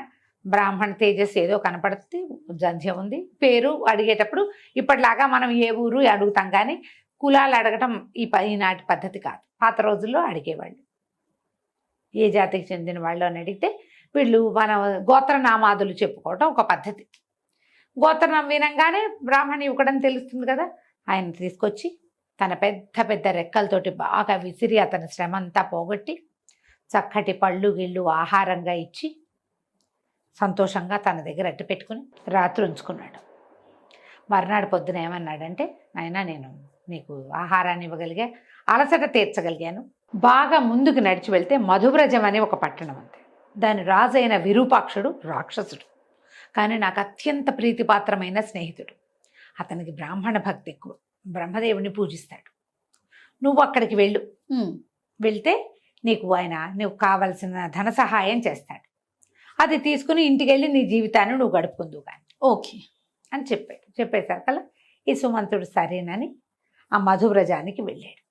బ్రాహ్మణ తేజస్సు ఏదో కనపడుతుంది, జంధ్యం ఉంది. పేరు అడిగేటప్పుడు ఇప్పటిలాగా మనం ఏ ఊరు అడుగుతాం, కానీ కులాలు అడగటం ఈనాటి పద్ధతి కాదు. పాత రోజుల్లో అడిగేవాళ్ళు ఏ జాతికి చెందిన వాళ్ళు అని అడిగితే వీళ్ళు మన గోత్రనామాదులు చెప్పుకోవటం ఒక పద్ధతి. గోత్రనామం వినంగానే బ్రాహ్మణ యువకుడని తెలుస్తుంది కదా. ఆయన తీసుకొచ్చి తన పెద్ద పెద్ద రెక్కలతోటి బాగా విసిరి అతని శ్రమ అంతా పోగొట్టి చక్కటి పళ్ళు గిళ్ళు ఆహారంగా ఇచ్చి సంతోషంగా తన దగ్గర అట్టు పెట్టుకుని రాత్రి ఉంచుకున్నాడు. మర్నాడు పొద్దున ఏమన్నాడంటే, నాయనా, నేను నీకు ఆహారాన్ని ఇవ్వగలిగా, అలసట తీర్చగలిగాను. బాగా ముందుకు నడిచి వెళ్తే మధువ్రజం అనే ఒక పట్టణం ఉంది. దాని రాజైన విరూపాక్షుడు రాక్షసుడు, కానీ నాకు అత్యంత ప్రీతిపాత్రమైన స్నేహితుడు. అతనికి బ్రాహ్మణ భక్తి ఎక్కువ, బ్రహ్మదేవుని పూజిస్తాడు. నువ్వు అక్కడికి వెళ్తే నీకు కావలసిన ధన సహాయం చేస్తాడు. అది తీసుకుని ఇంటికి వెళ్ళి నీ జీవితాన్ని నువ్వు గడుపుకుందువు కానీ, ఓకే అని చెప్పేసరికల్లా ఈ సుమంతుడు సరేనని ఆ మధువ్రజానికి వెళ్ళాడు.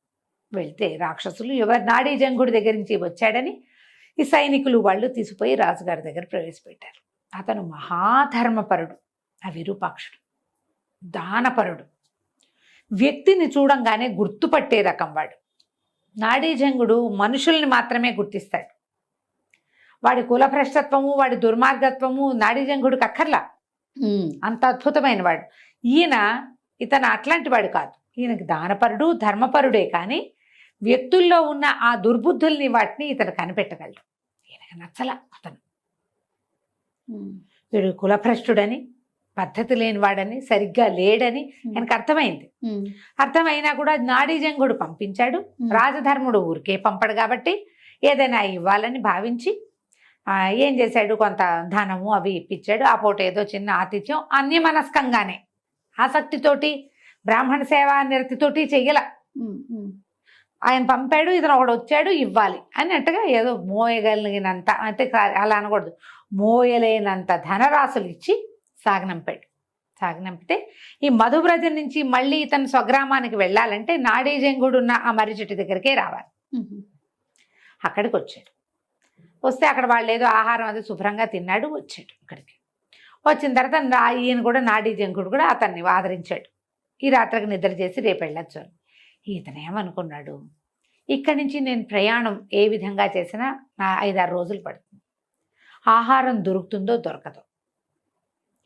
వెళ్తే రాక్షసులు ఎవరు నాడీజంగుడి దగ్గర నుంచి వచ్చాడని ఈ సైనికులు వాళ్ళు తీసుకుపోయి రాజుగారి దగ్గర ప్రవేశపెట్టారు. అతను మహాధర్మపరుడు, ఆ విరూపాక్షుడు దానపరుడు, వ్యక్తిని చూడంగానే గుర్తుపట్టే రకం వాడు. నాడీజంగుడు మనుషుల్ని మాత్రమే గుర్తిస్తాడు. వాడి కులభ్రష్టత్వము, వాడి దుర్మార్గత్వము నాడీజంగుడికి అక్కర్లా, అంత అద్భుతమైన వాడు. ఇతను అట్లాంటి వాడు కాదు. ఈయనకి దానపరుడు, ధర్మపరుడే, కానీ వ్యక్తుల్లో ఉన్న ఆ దుర్బుద్ధుల్ని వాటిని ఇతను కనిపెట్టగలడు. ఈయనకి నచ్చల అతను. వీడు కులభ్రష్టుడని, పద్ధతి లేనివాడని, సరిగ్గా లేడని ఆయనకు అర్థమైంది. అర్థమైనా కూడా నాడీజంగుడు పంపించాడు. రాజధర్ముడు ఊరికే పంపడు కాబట్టి ఏదైనా ఇవ్వాలని భావించి ఏం చేశాడు, కొంత ధనము అవి ఇప్పించాడు. ఆ పూట ఏదో చిన్న ఆతిథ్యం, అన్యమనస్కంగానే, ఆసక్తితోటి, బ్రాహ్మణ సేవ నిరతితోటి చెయ్యల. ఆయన పంపాడు, ఇతను ఒకడు వచ్చాడు ఇవ్వాలి అన్నట్టుగా ఏదో మోయగలిగినంత, అంటే అలా అనకూడదు, మోయలేనంత ధనరాశులు ఇచ్చి సాగనంపితే ఈ మధువ్రజం నుంచి మళ్ళీ ఇతను స్వగ్రామానికి వెళ్ళాలంటే నాడీజంగుడున్న ఆ మర్రి చెట్టు దగ్గరికే రావాలి. అక్కడికి వచ్చాడు. వస్తే అక్కడ వాళ్ళు ఏదో ఆహారం అది శుభ్రంగా తిన్నాడు. వచ్చాడు. అక్కడికి వచ్చిన తర్వాత ఈయన కూడా నాడీజంగుడు కూడా అతన్ని ఆదరించాడు. ఈ రాత్రికి నిద్ర చేసి రేపు వెళ్ళొచ్చు అని. ఇతను ఏమనుకున్నాడు, ఇక్కడి నుంచి నేను ప్రయాణం ఏ విధంగా చేసినా నా 5-6 రోజులు పడుతుంది. ఆహారం దొరుకుతుందో దొరకదో.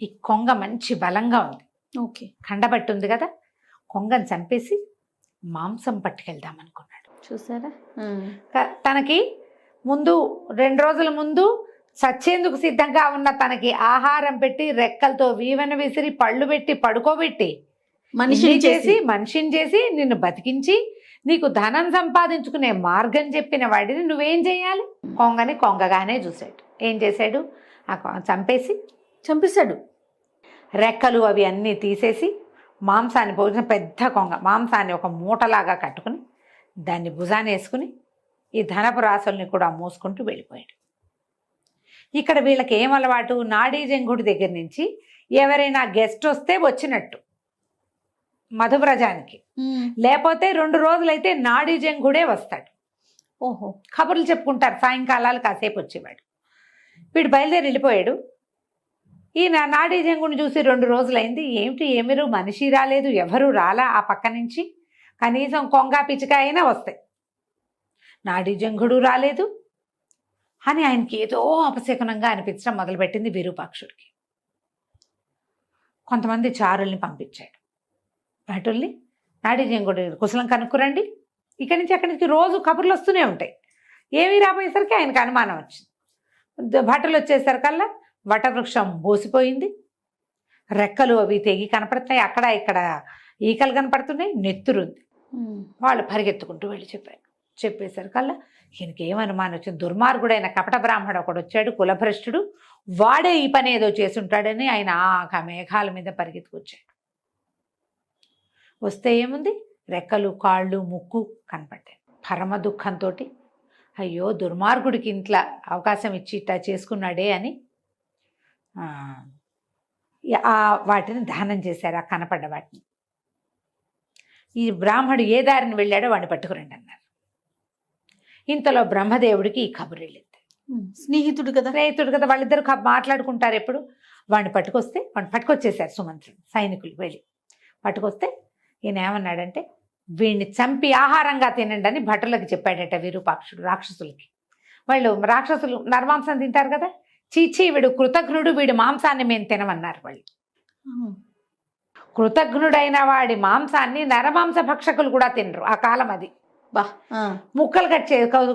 ఈ కొంగ మంచి బలంగా ఉంది, ఓకే, కండబట్టి ఉంది కదా, కొంగను చంపేసి మాంసం పట్టుకెళ్దాం అనుకున్నాడు. చూసారా, తనకి ముందు 2 రోజుల ముందు చచ్చేందుకు సిద్ధంగా ఉన్న తనకి ఆహారం పెట్టి, రెక్కలతో వీవన విసిరి, పళ్ళు పెట్టి పడుకోబెట్టి, మనిషిని చేసి మనిషిని చేసి నిన్ను బతికించి నీకు ధనం సంపాదించుకునే మార్గం చెప్పిన వాడిని నువ్వేం చేయాలి? కొంగని కొంగగానే చూశాడు. ఏం చేశాడు? చంపేసి చంపేశాడు. రెక్కలు అవి అన్నీ తీసేసి మాంసాన్ని పోసిన పెద్ద కొంగ మాంసాన్ని ఒక మూటలాగా కట్టుకుని దాన్ని భుజాన్ని వేసుకుని ఈ ధనపు రాసుల్ని కూడా మోసుకుంటూ వెళ్ళిపోయాడు. ఇక్కడ వీళ్ళకి ఏం అలవాటు? నాడీజంగుడి దగ్గర నుంచి ఎవరైనా గెస్ట్ వస్తే వచ్చినట్టు మధువ్రజానికి, లేకపోతే 2 రోజులైతే నాడీజంగుడే వస్తాడు. ఓహో, కబుర్లు చెప్పుకుంటారు. సాయంకాలాలు కాసేపు వచ్చేవాడు. వీడు బయలుదేరి వెళ్ళిపోయాడు. ఈ నాడీజంగుని చూసి 2 రోజులైంది. ఏమిటి ఏమిరు మనిషి రాలేదు, ఎవరు రాలా ఆ పక్క నుంచి, కనీసం కొంగ పిచ్చిక అయినా వస్తాయి, నాడీజంగుడు రాలేదు అని ఆయనకి ఏదో అపశకునంగా అనిపించడం మొదలుపెట్టింది విరూపాక్షుడికి. కొంతమంది చారుల్ని పంపించాడు. భటుల్ని నాడీజంగుడి కుశలం కనుక్కురండి, ఇక్కడి నుంచి అక్కడి నుంచి రోజు కబుర్లు వస్తూనే ఉంటాయి. ఏమీ రాబోయేసరికి ఆయనకు అనుమానం వచ్చింది. భటులు వచ్చేసరికల్లా వటవృక్షం బోసిపోయింది, రెక్కలు అవి తెగి కనపడుతున్నాయి, అక్కడ ఇక్కడ ఈకలు కనపడుతున్నాయి, నెత్తురుంది. వాళ్ళు పరిగెత్తుకుంటూ వెళ్ళి చెప్పేసరికల్లా ఈయనకి ఏమనుమానం వచ్చింది? దుర్మార్గుడైన కపట బ్రాహ్మడు ఒకడు వచ్చాడు, కులభ్రష్టుడు, వాడే ఈ పని ఏదో చేసుంటాడని ఆయన ఆ మేఘాల మీద పరిగెత్తుకొచ్చాడు. వస్తే ఏముంది? రెక్కలు, కాళ్ళు, ముక్కు కనపడ్డాయి. పరమ దుఃఖంతో అయ్యో దుర్మార్గుడికి ఇంట్లో అవకాశం ఇచ్చి ఇట్లా చేసుకున్నాడే అని వాటిని దహనం చేశారు, ఆ కనపడ్డ వాటిని. ఈ బ్రాహ్మడు ఏ దారిని వెళ్ళాడో వాడిని పట్టుకురండి అన్నారు. ఇంతలో బ్రహ్మదేవుడికి ఈ కబురు వెళ్ళింది. స్నేహితుడు కదా, వాళ్ళిద్దరు మాట్లాడుకుంటారు ఎప్పుడు. వాడిని పట్టుకొచ్చేసారు సుమంత్రుడు, సైనికులు వెళ్ళి పట్టుకొస్తే ఈయన ఏమన్నాడంటే, వీడిని చంపి ఆహారంగా తినండి అని భటులకి చెప్పాడట విరూపాక్షుడు. రాక్షసులకి, వాళ్ళు రాక్షసులు నరమాంసం తింటారు కదా, చీచీ వీడు కృతఘ్నుడు, వీడి మాంసాన్ని మేము తినమన్నారు వాళ్ళు. కృతఘ్నుడైన వాడి మాంసాన్ని నరమాంస భక్షకులు కూడా తినరు ఆ కాలం. అది ముక్కలు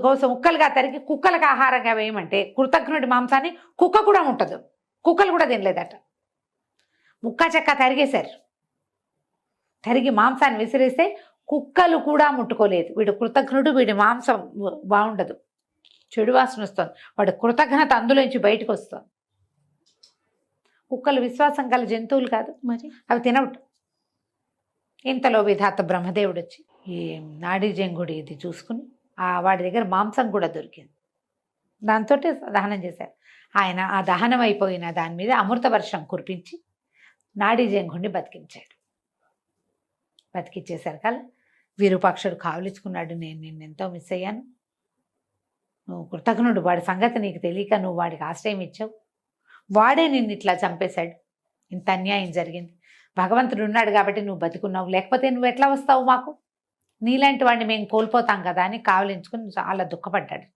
కోసం ముక్కలుగా తరిగి కుక్కలకు ఆహారంగా వేయమంటే కృతఘ్నుడి మాంసాన్ని కుక్క కూడా ముట్టదు, కుక్కలు కూడా తినలేదట. ముక్క చెక్క తరిగేశారు. తరిగి మాంసాన్ని విసిరేస్తే కుక్కలు కూడా ముట్టుకోలేదు. వీడు కృతఘ్నుడు, వీడి మాంసం బాగుండదు, చెడు వాసన వస్తుంది, వాడు కృతజ్ఞత అందులోంచి బయటకు వస్తుంది. కుక్కలు విశ్వాసం గల జంతువులు కాదు, మరి అవి తినవట్టు. ఇంతలో విధాత బ్రహ్మదేవుడు వచ్చి ఈ నాడీజంగుడి ఇది చూసుకుని వాడి దగ్గర మాంసం కూడా దొరికింది, దాంతో దహనం చేశారు. ఆయన ఆ దహనం అయిపోయిన దాని మీద అమృత వర్షం కురిపించి నాడీజంగుడిని బతికించాడు. బతికిచ్చేసరికల్లా విరూపాక్షుడు కావలించుకున్నాడు, నేను నిన్నెంతో మిస్ అయ్యాను, నువ్వు కృతజ్ఞుడు, వాడి సంగతి నీకు తెలియక నువ్వు వాడికి ఆశ్రయం ఇచ్చావు, వాడే నిన్ను ఇట్లా చంపేశాడు, ఇంత అన్యాయం జరిగింది, భగవంతుడు ఉన్నాడు కాబట్టి నువ్వు బతికున్నావు, లేకపోతే నువ్వు ఎట్లా వస్తావు మాకు, నీలాంటి వాడిని మేము కోల్పోతాం కదా అని కావలించుకుని చాలా దుఃఖపడ్డాడు.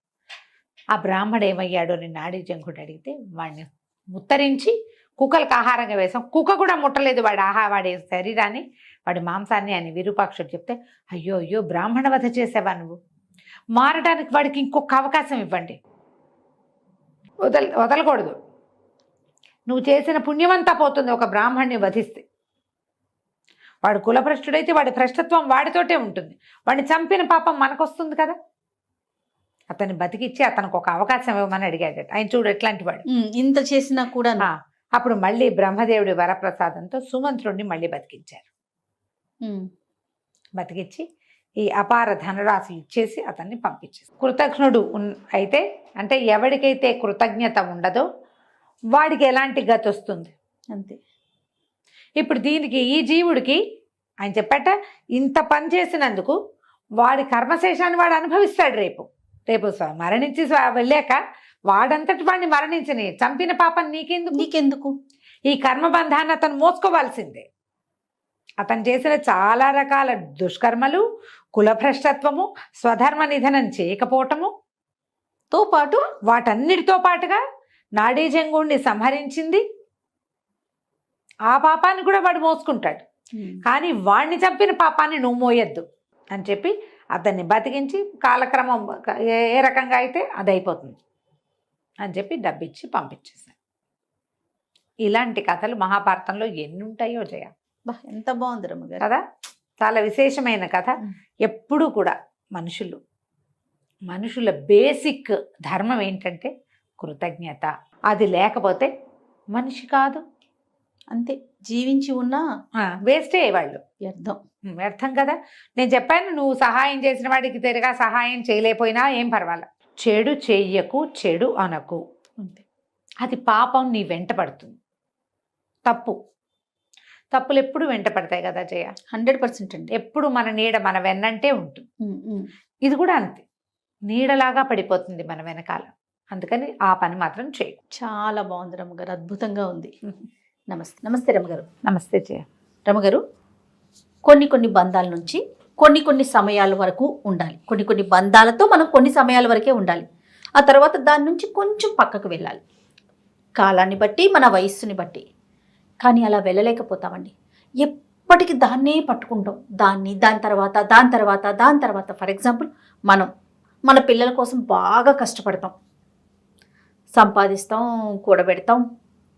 ఆ బ్రాహ్మడు ఏమయ్యాడో నేను నాడీజంగుడు అడిగితే వాడిని ముత్తరించి కుక్కలకు ఆహారంగా వేసాం, కుక్క కూడా ముట్టలేదు వాడి శరీరాన్ని, వాడి మాంసాన్ని అని విరూపాక్షుడు చెప్తే, అయ్యో అయ్యో బ్రాహ్మణ వధ చేసావా నువ్వు, మారడానికి వాడికి ఇంకొక అవకాశం ఇవ్వండి, వదలకూడదు, నువ్వు చేసిన పుణ్యమంతా పోతుంది ఒక బ్రాహ్మణ్ణి వధిస్తే. వాడు కులభ్రష్టుడైతే వాడి భ్రష్టత్వం వాడితోటే ఉంటుంది, వాడిని చంపిన పాపం మనకొస్తుంది కదా, అతన్ని బతికిచ్చి అతనికి ఒక అవకాశం ఇవ్వమని అడిగాడట. ఆయన చూడు ఎట్లాంటి వాడు, ఇంత చేసినా కూడా. అప్పుడు మళ్ళీ బ్రహ్మదేవుడి వరప్రసాదంతో సుమంత్రుడిని మళ్ళీ బతికించారు. బతికిచ్చి ఈ అపార ధనరాశులు ఇచ్చేసి అతన్ని పంపించేసి, కృతజ్ఞుడు అయితే అంటే ఎవరికైతే కృతజ్ఞత ఉండదో వాడికి ఎలాంటి గతి వస్తుంది అంతే. ఇప్పుడు దీనికి ఈ జీవుడికి ఆయన చెప్పట, ఇంత పని చేసినందుకు వాడి కర్మశేషాన్ని వాడు అనుభవిస్తాడు. రేపు మరణించి వెళ్ళాక వాడంతటి వాడిని మరణించని, చంపిన పాపం నీకెందుకు, ఈ కర్మబంధాన్ని అతను మోసుకోవాల్సిందే. అతను చేసిన చాలా రకాల దుష్కర్మలు, కులభ్రష్టత్వము, స్వధర్మ నిధనం చేయకపోవటము తో పాటు వాటన్నిటితో పాటుగా నాడీజంగుడిని సంహరించింది, ఆ పాపాన్ని కూడా వాడు మోసుకుంటాడు. కానీ వాడిని చంపిన పాపాన్ని నువ్వు మోయొద్దు అని చెప్పి అతన్ని బతికించి కాలక్రమం ఏ రకంగా అయితే అది అయిపోతుంది అని చెప్పి డబ్బిచ్చి పంపించేశాను. ఇలాంటి కథలు మహాభారతంలో ఎన్ని ఉంటాయో జయ. బా ఎంత బాగుంది రమ్మగారు. కదా, చాలా విశేషమైన కథ. ఉమ్. ఎప్పుడూ కూడా మనుషుల బేసిక్ ధర్మం ఏంటంటే కృతజ్ఞత. అది లేకపోతే మనిషి కాదు, అంతే, జీవించి ఉన్నా వేస్టే వాళ్ళు, వ్యర్థం. వ్యర్థం కదా. నేను చెప్పాను, నువ్వు సహాయం చేసిన వాడికి తిరిగా సహాయం చేయలేకపోయినా ఏం పర్వాలేదు. చెడు చెయ్యకు, చెడు అనకు. అంతే. అది పాపం నీ వెంట పడుతుంది. తప్పులు ఎప్పుడు వెంట పడతాయి కదా జయ. 100% అండి. ఎప్పుడు మన నీడ మన వెన్నంటే ఉంటుంది. ఉమ్, ఉమ్. ఇది కూడా అంతే, నీడలాగా పడిపోతుంది మన వెనకాల. అందుకని ఆ పని మాత్రం చేయి. చాలా బాగుంది రమ్మగారు, అద్భుతంగా ఉంది. నమస్తే. నమస్తే రమ్మగారు. నమస్తే జయ. రమ్మగారు, కొన్ని బంధాల నుంచి కొన్ని సమయాల వరకు ఉండాలి. కొన్ని బంధాలతో మనం కొన్ని సమయాల వరకే ఉండాలి. ఆ తర్వాత దాని నుంచి కొంచెం పక్కకు వెళ్ళాలి, కాలాన్ని బట్టి, మన వయస్సుని బట్టి. కానీ అలా వెళ్ళలేకపోతామండి. ఎప్పటికీ దాన్నే పట్టుకుంటాం, దాని తర్వాత. ఫర్ ఎగ్జాంపుల్, మన పిల్లల కోసం బాగా కష్టపడతాం, సంపాదిస్తాం, కూడబెడతాం,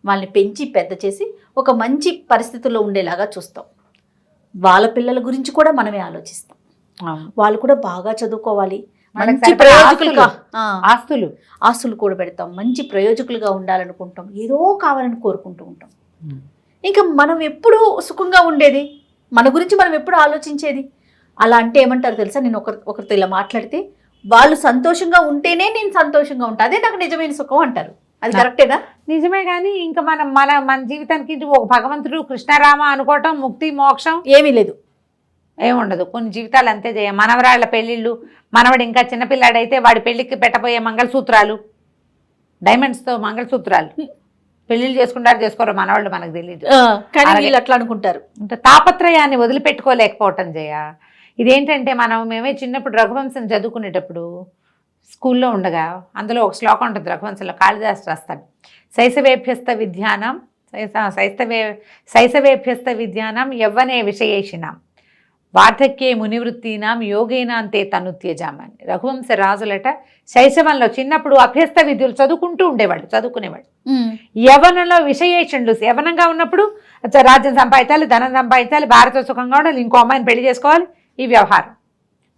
వాళ్ళని పెంచి పెద్ద చేసి ఒక మంచి పరిస్థితుల్లో ఉండేలాగా చూస్తాం. వాళ్ళ పిల్లల గురించి కూడా మనమే ఆలోచిస్తాం. వాళ్ళు కూడా బాగా చదువుకోవాలి, మంచి ప్రయోజకులుగా, ఆస్తులు కూడా పెడతాం, మంచి ప్రయోజకులుగా ఉండాలనుకుంటాం, ఏదో కావాలని కోరుకుంటూ ఉంటాం. ఇంకా మనం ఎప్పుడు సుఖంగా ఉండేది, మన గురించి మనం ఎప్పుడు ఆలోచించేది? అలా అంటే ఏమంటారు తెలుసా, నేను ఒకరితో ఇలా మాట్లాడితే వాళ్ళు సంతోషంగా ఉంటేనే నేను సంతోషంగా ఉంటా, అదే నాకు నిజమైన సుఖం అంటారు. అది కరెక్టేనా? నిజమే. కానీ ఇంకా మన జీవితానికి ఒక భగవంతుడు కృష్ణారామ అనుకోవటం, ముక్తి మోక్షం ఏమీ లేదు, ఏముండదు. కొన్ని జీవితాలు అంతే చేయ. మనవరాళ్ల పెళ్ళిళ్ళు, మనవడు ఇంకా చిన్నపిల్లాడైతే వాడి పెళ్లికి పెట్టబోయే మంగళసూత్రాలు, డైమండ్స్తో మంగళసూత్రాలు, పెళ్లిళ్ళు చేసుకోరో మనవాళ్ళు మనకు తెలియదు. కానీ వీళ్ళు అట్లా అనుకుంటారు. అంటే తాపత్రయాన్ని వదిలిపెట్టుకోలేకపోవటం జయ. ఇదేంటంటే మేమే చిన్నప్పుడు రఘువంశం చదువుకునేటప్పుడు స్కూల్లో ఉండగా అందులో ఒక శ్లోకం ఉంటుంది రఘువంశంలో, కాళిదాసు రాస్తాడు. శైశవేభ్యస్త విద్యానాం యవ్వనే విషయేషినాం వార్ధక్యే మునివృత్తీనాం యోగేనాంతే తనుత్యజామని. రఘువంశ రాజులట శైశవంలో చిన్నప్పుడు అభ్యస్త విద్యలు చదువుకునేవాడు. యవ్వనంలో విషయేషణులు, యవ్వనంగా ఉన్నప్పుడు రాజ్యం సంపాదించాలి, ధనం సంపాదించాలి, భార్యతో సుఖంగా ఉండాలి, ఇంకో అమ్మాయిని పెళ్లి చేసుకోవాలి, ఈ వ్యవహారం.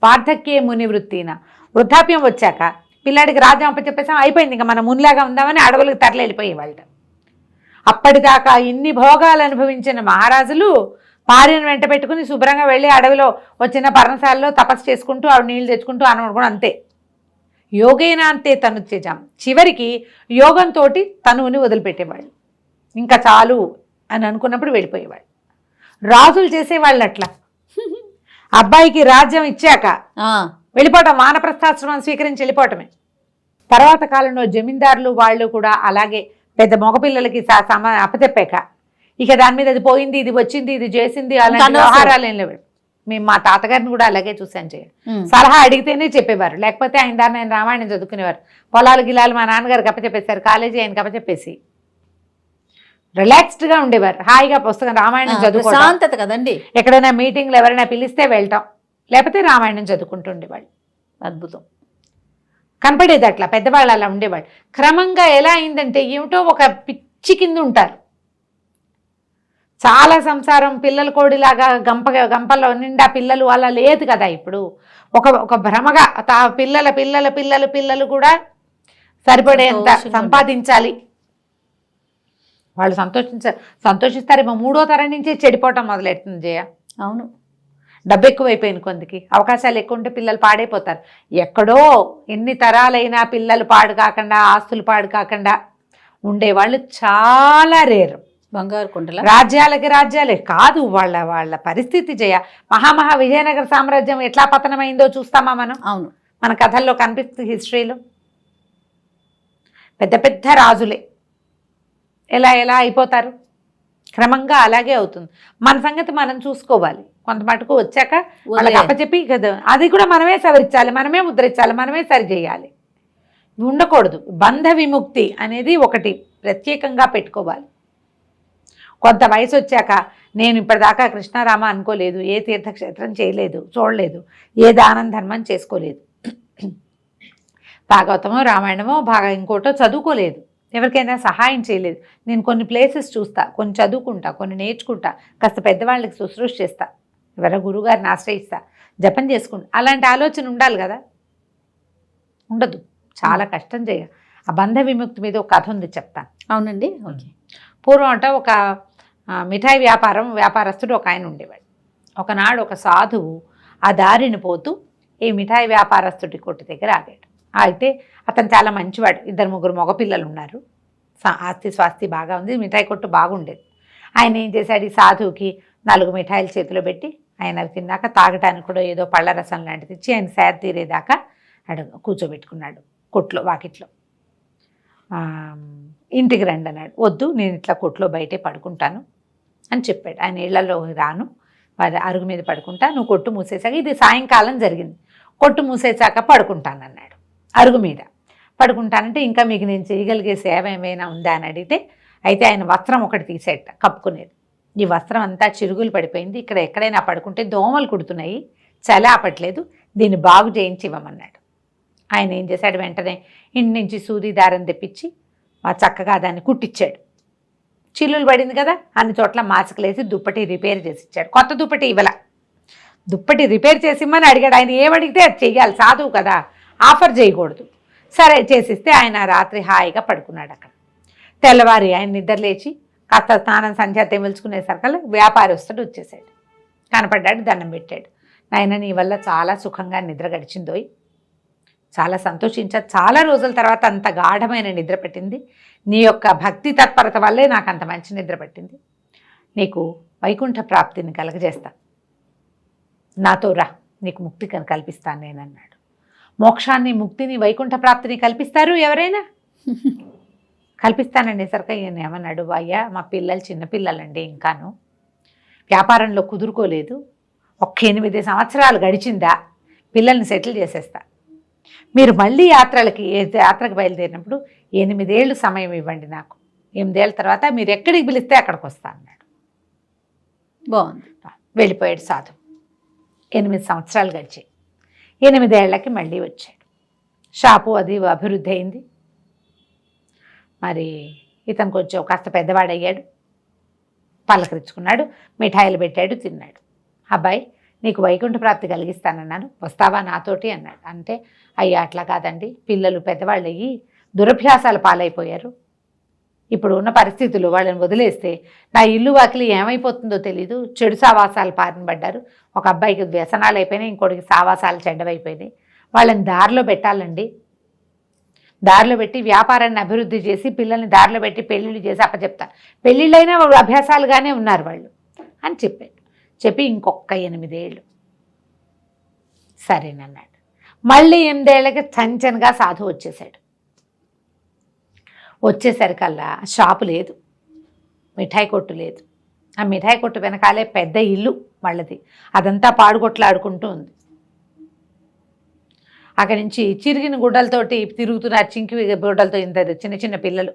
వార్ధక్యే మునివృత్తీన, వృద్ధాప్యం వచ్చాక పిల్లాడికి రాజ్యం అప్పచెప్పేసాం, అయిపోయింది, ఇంకా మనం మునిలాగా ఉందామని అడవులకు తరలి వెళ్ళిపోయేవాళ్ళు. అప్పటిదాకా ఇన్ని భోగాలు అనుభవించిన మహారాజులు భార్యను వెంట పెట్టుకుని శుభ్రంగా వెళ్ళి అడవిలో వచ్చిన పర్ణశాలలో తపస్సు చేసుకుంటూ ఆవిడ నీళ్ళు తెచ్చుకుంటూ కూడా అంతే. యోగేనా అంతే తనుత్యజాం, చివరికి యోగంతో తనువుని వదిలిపెట్టేవాళ్ళు. ఇంకా చాలు అని అనుకున్నప్పుడు వెళ్ళిపోయేవాళ్ళు. రాజులు చేసేవాళ్ళు అట్లా. అబ్బాయికి రాజ్యం ఇచ్చాక వెళ్ళిపోవటం, వానప్రస్థాశ్రమం స్వీకరించి వెళ్ళిపోవటమే. తర్వాత కాలంలో జమీందారులు వాళ్ళు కూడా అలాగే పెద్ద మగపిల్లలకి అప్పచెప్పాక ఇక దాని మీద అది పోయింది, ఇది వచ్చింది, ఇది చేసింది, అలాంటి వ్యవహారాలు ఏం లేవు. మేము మా తాతగారిని కూడా అలాగే చూసాను చేయ. సలహా అడిగితేనే చెప్పేవారు, లేకపోతే ఆయన దాన్ని ఆయన రామాయణం చదువుకునేవారు. పొలాలు గిలాలు మా నాన్నగారికి అప్పచెప్పేశారు, కాలేజీ ఆయనకి అప్పచెప్పేసి రిలాక్స్డ్గా ఉండేవారు, హాయిగా పుస్తకం రామాయణం చదువుకోవడం కదండి. ఎక్కడైనా మీటింగ్లు ఎవరైనా పిలిస్తే వెళ్ళటం, లేకపోతే రామాయణం చదువుకుంటూ ఉండేవాళ్ళు. అద్భుతం కనపడేది అట్లా, పెద్దవాళ్ళు అలా ఉండేవాళ్ళు. క్రమంగా ఎలా అయిందంటే ఏమిటో ఒక పిచ్చి కింద ఉంటారు. చాలా సంసారం పిల్లల కోడిలాగా గంపలో నిండా పిల్లలు అలా లేదు కదా ఇప్పుడు. ఒక భ్రమగా పిల్లలు కూడా సరిపడేంత సంపాదించాలి, వాళ్ళు సంతోషిస్తారేమో. 3వ తరం నుంచే చెడిపోవటం మొదలెడుతుంది జయ. అవును, డబ్బు ఎక్కువైపోయింది కొందికి, అవకాశాలు ఎక్కువ ఉంటే పిల్లలు పాడైపోతారు. ఎక్కడో ఎన్ని తరాలైనా పిల్లలు పాడు కాకుండా, ఆస్తులు పాడు కాకుండా ఉండేవాళ్ళు చాలా రేరు. బంగారు కొండల రాజ్యాలే కాదు, వాళ్ళ పరిస్థితి జయ. మహా విజయనగర సామ్రాజ్యం ఎట్లా పతనమైందో చూస్తామా మనం? అవును, మన కథల్లో కనిపిస్తుంది, హిస్టరీలో పెద్ద రాజులే ఎలా అయిపోతారు. క్రమంగా అలాగే అవుతుంది. మన సంగతి మనం చూసుకోవాలి. కొంత మటుకు వచ్చాక వాళ్ళకి అప్పచెప్పి కదా, అది కూడా మనమే సవరించాలి, మనమే ముద్రించాలి, మనమే సరి చేయాలి. ఉండకూడదు. బంధ విముక్తి అనేది ఒకటి ప్రత్యేకంగా పెట్టుకోవాలి. కొంత వయసు వచ్చాక నేను ఇప్పటిదాకా కృష్ణారామ అనుకోలేదు, ఏ తీర్థక్షేత్రం చేయలేదు, చూడలేదు, ఏ దానం ధర్మం చేసుకోలేదు, భాగవతమో రామాయణమో ఇంకోటో చదువుకోలేదు, ఎవరికైనా సహాయం చేయలేదు. నేను కొన్ని ప్లేసెస్ చూస్తా, కొన్ని చదువుకుంటా, కొన్ని నేర్చుకుంటా, కాస్త పెద్దవాళ్ళకి శుశ్రూష చేస్తా, ఎవరో గురువుగారిని ఆశ్రయిస్తా, జపం చేసుకుంటా. అలాంటి ఆలోచన ఉండాలి కదా, ఉండదు. చాలా కష్టం చేయ. ఆ బంధ విముక్తి మీద ఒక కథ ఉంది, చెప్తాను. అవునండి, ఓకే. పూర్వం అంట ఒక మిఠాయి వ్యాపారస్తుడు ఒక ఆయన ఉండేవాడు. ఒకనాడు ఒక సాధువు ఆ దారిని పోతూ ఈ మిఠాయి వ్యాపారస్తుడి కొట్టు దగ్గర ఆగాడు. అయితే అతను చాలా మంచివాడు. 2-3 మగపిల్లలు ఉన్నారు. ఆస్తి స్వాస్తి బాగా ఉంది, మిఠాయి కొట్టు బాగుండేది. ఆయన ఏం చేశాడు, ఈ సాధువుకి 4 మిఠాయిలు చేతిలో పెట్టి ఆయన అవి తిన్నాక తాగటానికి కూడా ఏదో పళ్ళ రసం లాంటిది ఇచ్చి ఆయన సేద తీరేదాకా కూర్చోబెట్టుకున్నాడు కొట్లో, వాకిట్లో. ఇంటికి రండి అన్నాడు. వద్దు, నేను ఇట్లా కొట్లో బయటే పడుకుంటాను అని చెప్పాడు. ఆయన ఇళ్లలో రాను, వారి అరుగు మీద పడుకుంటా, నువ్వు కొట్టు మూసేసాక, ఇది సాయంకాలం జరిగింది, కొట్టు మూసేసాక పడుకుంటానన్నాడు. అరుగు మీద పడుకుంటానంటే, ఇంకా మీకు నేను చేయగలిగే సేవ ఏమైనా ఉందా అని అడిగితే, అయితే ఆయన వస్త్రం ఒకటి తీసేట కప్పుకునేది. ఈ వస్త్రం అంతా చిరుగులు పడిపోయింది, ఇక్కడ ఎక్కడైనా పడుకుంటే దోమలు కుడుతున్నాయి, చలి ఆపట్లేదు, దీన్ని బాగు చేయించి ఇవ్వమన్నాడు. ఆయన ఏం చేశాడు, వెంటనే ఇంటి నుంచి సూది దారం తెప్పించి చక్కగా దాన్ని కుట్టించాడు. చిల్లులు పడింది కదా, అన్ని చోట్ల మాస్కులేసి దుప్పటి రిపేర్ చేసి ఇచ్చాడు. కొత్త దుప్పటి ఇవ్వాల, దుప్పటి రిపేర్ చేసి ఇమ్మని అడిగాడు. ఆయన ఏమడిగితే అది చెయ్యాలి, సాధువు కదా, ఆఫర్ చేయకూడదు. సరే చేసిస్తే ఆయన రాత్రి హాయిగా పడుకున్నాడు అక్కడ. తెల్లవారి ఆయన నిద్ర లేచి కాస్త స్నానం సంధ్యా తెమిల్చుకునేసరికల్లా వ్యాపారస్తుడు వచ్చేసాడు. కనపడ్డాడు, దండం పెట్టాడు. నాయన, నీ వల్ల చాలా సుఖంగా నిద్ర గడిచిందోయ్, చాలా సంతోషించా, చాలా రోజుల తర్వాత అంత గాఢమైన నిద్ర పట్టింది, నీ యొక్క భక్తి తత్పరత వల్లే నాకు అంత మంచి నిద్ర పట్టింది, నీకు వైకుంఠ ప్రాప్తిని కలగజేస్తా, నాతో రా, నీకు ముక్తి కల్పిస్తాను నేనన్నాడు. మోక్షాన్ని, ముక్తిని, వైకుంఠ ప్రాప్తిని కల్పిస్తారు ఎవరైనా? కల్పిస్తానండి సరిక. ఈయన ఏమన్నాడు, అయ్యా మా పిల్లలు చిన్నపిల్లలండి, ఇంకాను వ్యాపారంలో కుదురుకోలేదు, 8 సంవత్సరాలు గడిచిందా, పిల్లల్ని సెటిల్ చేసేస్తా, మీరు మళ్ళీ యాత్రకు బయలుదేరినప్పుడు 8 ఏళ్ళు సమయం ఇవ్వండి నాకు, 8 ఏళ్ళ తర్వాత మీరు ఎక్కడికి పిలిస్తే అక్కడికి వస్తా అన్నాడు. బాగుంది. వెళ్ళిపోయాడు సాధు. 8 సంవత్సరాలు గడిచాయి. 8 ఏళ్లకి మళ్ళీ వచ్చాడు. షాపు అది అభివృద్ధి అయింది. మరి ఇతను కొంచెం కాస్త పెద్దవాడయ్యాడు, పలకరించుకున్నాడు, మిఠాయిలు పెట్టాడు, తిన్నాడు. అబ్బాయి, నీకు వైకుంఠ ప్రాప్తి కలిగిస్తానన్నాను, వస్తావా నాతోటి అన్నాడు. అంటే, అయ్యా అట్లా కాదండి, పిల్లలు పెద్దవాళ్ళు అయ్యి దురభ్యాసాలు పాలైపోయారు, ఇప్పుడు ఉన్న పరిస్థితులు వాళ్ళని వదిలేస్తే నా ఇల్లు వాకిలి ఏమైపోతుందో తెలీదు, చెడు సావాసాలు పారినబడ్డారు, ఒక అబ్బాయికి వ్యసనాలు అయిపోయినాయి, ఇంకోటికి సావాసాలు చెడ్డవైపోయినాయి, వాళ్ళని దారిలో పెట్టాలండి, దారిలో పెట్టి వ్యాపారాన్ని అభివృద్ధి చేసి పిల్లల్ని దారిలో పెట్టి పెళ్ళిళ్ళు చేసి అప్పచెప్తా, పెళ్ళిళ్ళైనా వాళ్ళు అభ్యాసాలుగానే ఉన్నారు వాళ్ళు అని చెప్పాడు. చెప్పి ఇంకొక 8 ఏళ్ళు సరేనన్నాడు. మళ్ళీ 8 ఏళ్ళకి చంచనగా సాధు వచ్చేసాడు. వచ్చేసరికల్లా షాపు లేదు, మిఠాయి కొట్టు లేదు. ఆ మిఠాయి కొట్టు వెనకాలే పెద్ద ఇల్లు వాళ్ళది, అదంతా పాడుకొట్లాడుకుంటూ ఉంది. అక్కడి నుంచి చిరిగిన గుడ్డలతోటి తిరుగుతున్నారు, చింకి గుడ్డలతో ఇంత చిన్న చిన్న పిల్లలు.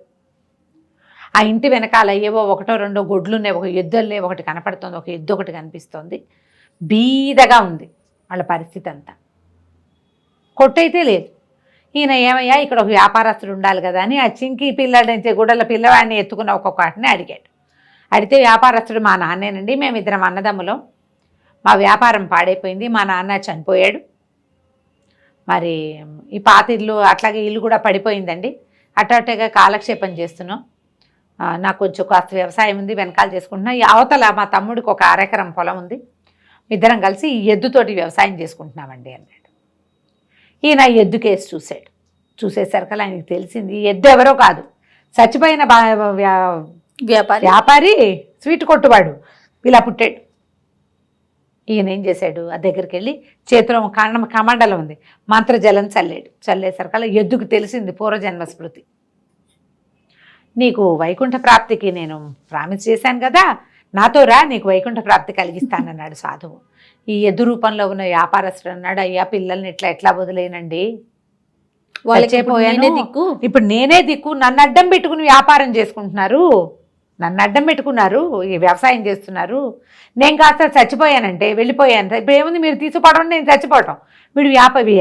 ఆ ఇంటి వెనకాల ఏవో 1-2 గొడ్లు ఉన్నాయి, ఒక ఎద్దుల్ని ఒకటి కనపడుతుంది, ఒక ఎద్దు ఒకటి కనిపిస్తోంది. బీదగా ఉంది వాళ్ళ పరిస్థితి అంతా. కొట్టయితే లేదు. ఈయన ఏమయ్యా, ఇక్కడ ఒక వ్యాపారస్తుడు ఉండాలి కదా అని ఆ చింకి పిల్లడి గుడ్డల పిల్లవాడిని ఎత్తుకున్న ఒక్కొక్కటిని అడిగాడు. అడిగితే వ్యాపారస్తుడు, మా నాన్నేనండి, మేము 2 అన్నదమ్ములం, మా వ్యాపారం పాడైపోయింది, మా నాన్న చనిపోయాడు, మరి ఈ పాత ఇల్లు అట్లాగే ఇల్లు కూడా పడిపోయిందండి, అట్టగా కాలక్షేపం చేస్తున్నాం, నాకు కొంచెం కాస్త వ్యవసాయం ఉంది, వెనకాల చేసుకుంటున్నా, ఈ అవతల మా తమ్ముడికి ఒక 1/2 ఎకరం పొలం ఉంది, ఇద్దరం కలిసి ఈ ఎద్దుతోటి వ్యవసాయం చేసుకుంటున్నామండి అన్నాడు. ఈయన ఎద్దు కేసు చూశాడు. చూసేసరికి ఆయనకి తెలిసింది ఈ ఎద్దు ఎవరో కాదు, చచ్చిపోయిన వ్యాపారి స్వీట్ కొట్టువాడు ఇలా పుట్టాడు. ఈయన ఏం చేశాడు, ఆ దగ్గరికి వెళ్ళి చేతిలో కమండలం ఉంది, మంత్రజలం చల్లాడు. చల్లేసరికల్లా ఎద్దుకు తెలిసింది పూర్వజన్మ స్మృతి. నీకు వైకుంఠ ప్రాప్తికి నేను ప్రామిస్ చేశాను కదా, నాతో రా, నీకు వైకుంఠ ప్రాప్తి కలిగిస్తానన్నాడు సాధువు. ఈ ఎద్దు రూపంలో ఉన్న వ్యాపారస్తుడు అన్నాడు, అయ్యా పిల్లల్ని ఎట్లా వదిలేనండి, వాళ్ళకి దిక్కు, ఇప్పుడు నేనే దిక్కు, నన్ను అడ్డం పెట్టుకుని వ్యాపారం చేసుకుంటున్నారు, నన్ను అడ్డం పెట్టుకున్నారు, ఈ వ్యవసాయం చేస్తున్నారు, నేను కాస్త చచ్చిపోయానంటే వెళ్ళిపోయాను, ఇప్పుడు ఏముంది మీరు తీసుకుపోవడం, నేను చచ్చిపోవటం. వీడు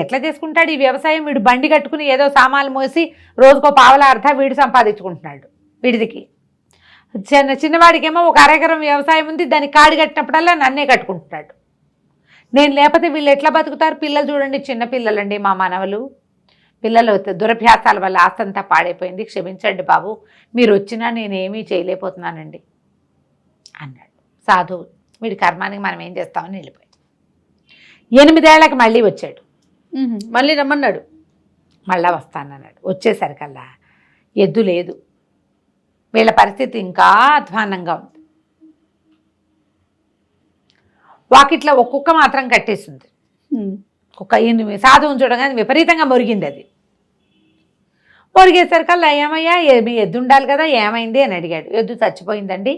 ఎట్లా చేసుకుంటాడు ఈ వ్యవసాయం? వీడు బండి కట్టుకుని ఏదో సామాన్లు మోసి రోజుకో పావలా అర్థ వీడు సంపాదించుకుంటున్నాడు. వీడిదికి చిన్నవాడికేమో ఒక అరెకరం వ్యవసాయం ఉంది, దానికి కాడి కట్టినప్పుడల్లా నన్నే కట్టుకుంటున్నాడు. నేను లేకపోతే వీళ్ళు ఎట్లా బతుకుతారు? పిల్లలు చూడండి, చిన్న పిల్లలండి మా మనవలు. పిల్లలు దురభ్యాసాల వల్ల ఆస్తంతా పాడైపోయింది, క్షమించండి బాబు, మీరు వచ్చినా నేనేమీ చేయలేకపోతున్నానండి అన్నాడు సాధువు. వీడి కర్మానికి మనం ఏం చేస్తామని వెళ్ళిపోయాడు. 8 ఏళ్లకి మళ్ళీ వచ్చాడు. మళ్ళీ రమ్మన్నాడు. మళ్ళా వస్తానన్నాడు. వచ్చేసరికల్లా ఎద్దు లేదు. వీళ్ళ పరిస్థితి ఇంకా అధ్వానంగా ఉంది. వాకిట్లో ఒక కుక్క మాత్రం కట్టేసింది. కుక్క ఈయన సాధువుని చూడగానే విపరీతంగా మొరిగింది. అది మొరిగేసరికల్లా ఏమయ్యా మీ ఎద్దు ఉండాలి కదా, ఏమైంది అని అడిగాడు. ఎద్దు చచ్చిపోయిందండి,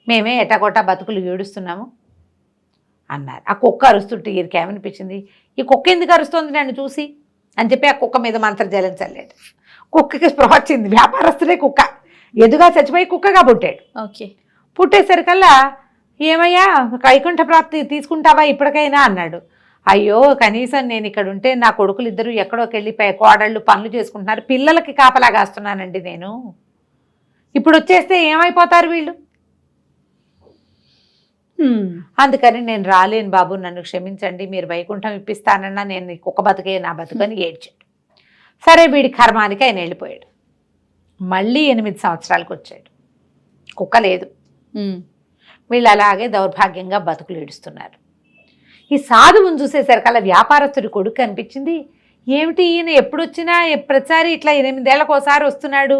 మేమే ఎటకొట్టా బతుకులు ఏడుస్తున్నాము అన్నారు. ఆ కుక్క అరుస్తుంటే ఈయనకి ఏమనిపించింది, ఈ కుక్క ఎందుకు అరుస్తుంది నన్ను చూసి అని చెప్పి ఆ కుక్క మీద మంత్రజలం చల్లాడు. కుక్కకి స్పృహ వచ్చింది, వ్యాపారస్తులే కుక్క, ఎదుగా చచ్చిపోయి కుక్కగా పుట్టాడు. ఓకే. పుట్టేసరికల్లా ఏమయ్యా వైకుంఠ ప్రాప్తి తీసుకుంటావా ఇప్పటికైనా అన్నాడు. అయ్యో కనీసం నేను ఇక్కడ ఉంటే నా కొడుకులు ఇద్దరు ఎక్కడోకెళ్ళి కోడళ్ళు పనులు చేసుకుంటున్నారు, పిల్లలకి కాపలా కాస్తున్నానండి నేను, ఇప్పుడు వచ్చేస్తే ఏమైపోతారు వీళ్ళు, అందుకని నేను రాలేను బాబు, నన్ను క్షమించండి, మీరు వైకుంఠం ఇప్పిస్తానన్నా నేను కుక్క బతుకే నా బతుకని ఏడ్చాడు. సరే వీడి కర్మానికి ఆయన వెళ్ళిపోయాడు. మళ్ళీ 8 సంవత్సరాలకు వచ్చాడు. కుక్క లేదు. వీళ్ళు అలాగే దౌర్భాగ్యంగా బతుకులు ఏడుస్తున్నారు. ఈ సాధువుని చూసేసరికల్లా వ్యాపారస్తుడి కొడుకు అనిపించింది. ఏమిటి ఈయన ఎప్పుడు వచ్చినా ప్రతిసారి ఇట్లా 8 ఏళ్లకు ఒకసారి వస్తున్నాడు,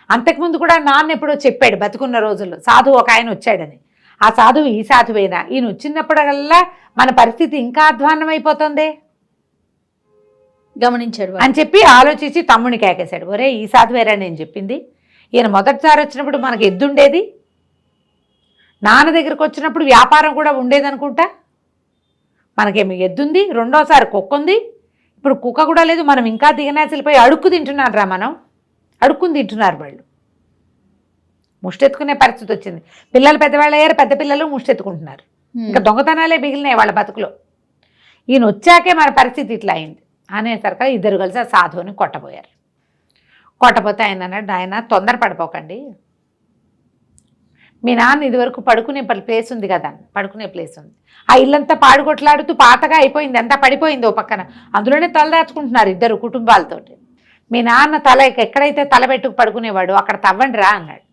అంతకుముందు కూడా నాన్న ఎప్పుడో చెప్పాడు బతుకున్న రోజుల్లో సాధువు ఒక ఆయన వచ్చాడని. ఆ సాధువు ఈ సాధువేనా? ఈయన వచ్చినప్పుడల్లా మన పరిస్థితి ఇంకా అధ్వాన్నం అయిపోతుంది గమనించాడు అని చెప్పి ఆలోచించి తమ్ముడికి కేకేశాడు. ఒరే ఈ సాధువేరా నేను చెప్పింది, ఈయన మొదటిసారి వచ్చినప్పుడు మనకు ఎద్దుండేది, నాన్న దగ్గరకు వచ్చినప్పుడు వ్యాపారం కూడా ఉండేదనుకుంటా, మనకేమి ఎద్దుంది, రెండోసారి కుక్క ఉంది, ఇప్పుడు కుక్క కూడా లేదు, మనం ఇంకా దిగనాసిలిపోయి అడుక్కు తింటున్నారు రా, మనం అడుక్కుని తింటున్నారు వాళ్ళు, ముష్టెత్తుకునే పరిస్థితి వచ్చింది. పిల్లలు పెద్దవాళ్ళు అయ్యారు, పెద్ద పిల్లలు ముష్టెత్తుకుంటున్నారు, ఇంకా దొంగతనాలే మిగిలినాయి వాళ్ళ బతుకులో. ఈయన వచ్చాకే మన పరిస్థితి ఇట్లా అయింది అనేసరికి ఇద్దరు కలిసి ఆ సాధువుని కొట్టబోయారు. కొట్టపోతే ఆయన అన్నాడు, ఆయన తొందరపడిపోకండి, మీ నాన్న ఇదివరకు పడుకునే ప్లేస్ ఉంది కదా, పడుకునే ప్లేస్ ఉంది, ఆ ఇల్లంతా పాడుకొట్లాడుతూ పాతగా అయిపోయింది, అంతా పడిపోయింది ఓ పక్కన, అందులోనే తలదాచుకుంటున్నారు ఇద్దరు కుటుంబాలతోటి. మీ నాన్న తల ఎక్కడైతే తలబెట్టుకు పడుకునేవాడు అక్కడ తవ్వండి రా అన్నాడు.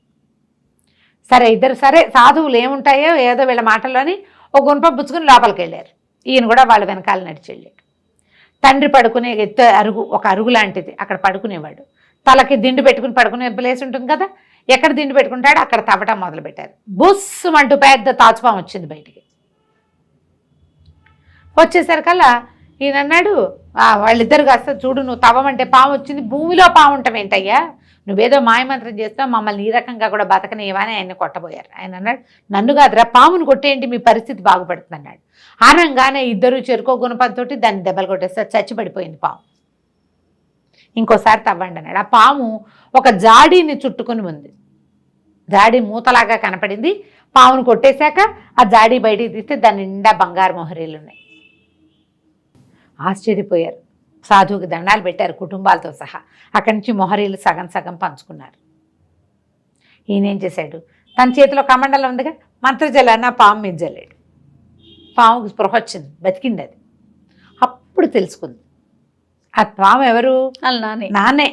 సరే ఇద్దరు సరే సాధువులు ఏముంటాయో ఏదో వీళ్ళ మాటల్లోని ఒక గుంప పుచ్చుకుని లోపలికి వెళ్ళారు. ఈయన కూడా వాళ్ళ వెనకాల నడిచి వెళ్ళాడు. తండ్రి పడుకునే అరుగు, ఒక అరుగు లాంటిది, అక్కడ పడుకునేవాడు. తలకి దిండు పెట్టుకుని పడుకునే ప్లేస్ ఉంటుంది కదా, ఎక్కడ దిండు పెట్టుకుంటాడో అక్కడ తవ్వటం మొదలుపెట్టారు. బుస్సుమంటూ పెద్ద తాచుపాము వచ్చింది బయటికి. వచ్చేసరికల్లా ఈయన అన్నాడు, వాళ్ళిద్దరు కాస్త చూడు, నువ్వు తవ్వమంటే పాము వచ్చింది, భూమిలో పాము ఉంటాం ఏంటయ్యా, నువ్వేదో మాయమంత్రం చేస్తావు, మమ్మల్ని ఈ రకంగా కూడా బతకనివ్వని ఆయన్ని కొట్టబోయారు. ఆయన అన్నాడు, నన్ను కాదురా పామును కొట్టేయండి, మీ పరిస్థితి బాగుపడుతుంది అన్నాడు. ఆనంగానే ఇద్దరు చెరుకో గుణపంతో దాన్ని దెబ్బలు కొట్టేస్తారు, చచ్చిపడిపోయింది పాము. ఇంకోసారి తవ్వండి అన్నాడు. ఆ పాము ఒక జాడీని చుట్టుకుని ఉంది, జాడీ మూతలాగా కనపడింది. పామును కొట్టేశాక ఆ జాడీ బయటికి తీస్తే దాని నిండా బంగారు మొహరీలు ఉన్నాయి. ఆశ్చర్యపోయారు, సాధువుకి దండాలు పెట్టారు కుటుంబాలతో సహా. అక్కడి నుంచి మొహరీలు సగం సగం పంచుకున్నారు. ఈయనేం చేశాడు, తన చేతిలో కమండలం ఉందిగా, మంత్రజలాన్ని ఆ పాము మీద జల్లాడు. పాముకి స్పృహ వచ్చింది, బతికింది అది. అప్పుడు తెలుసుకుంది ఆ పాము ఎవరు, నాన్నే.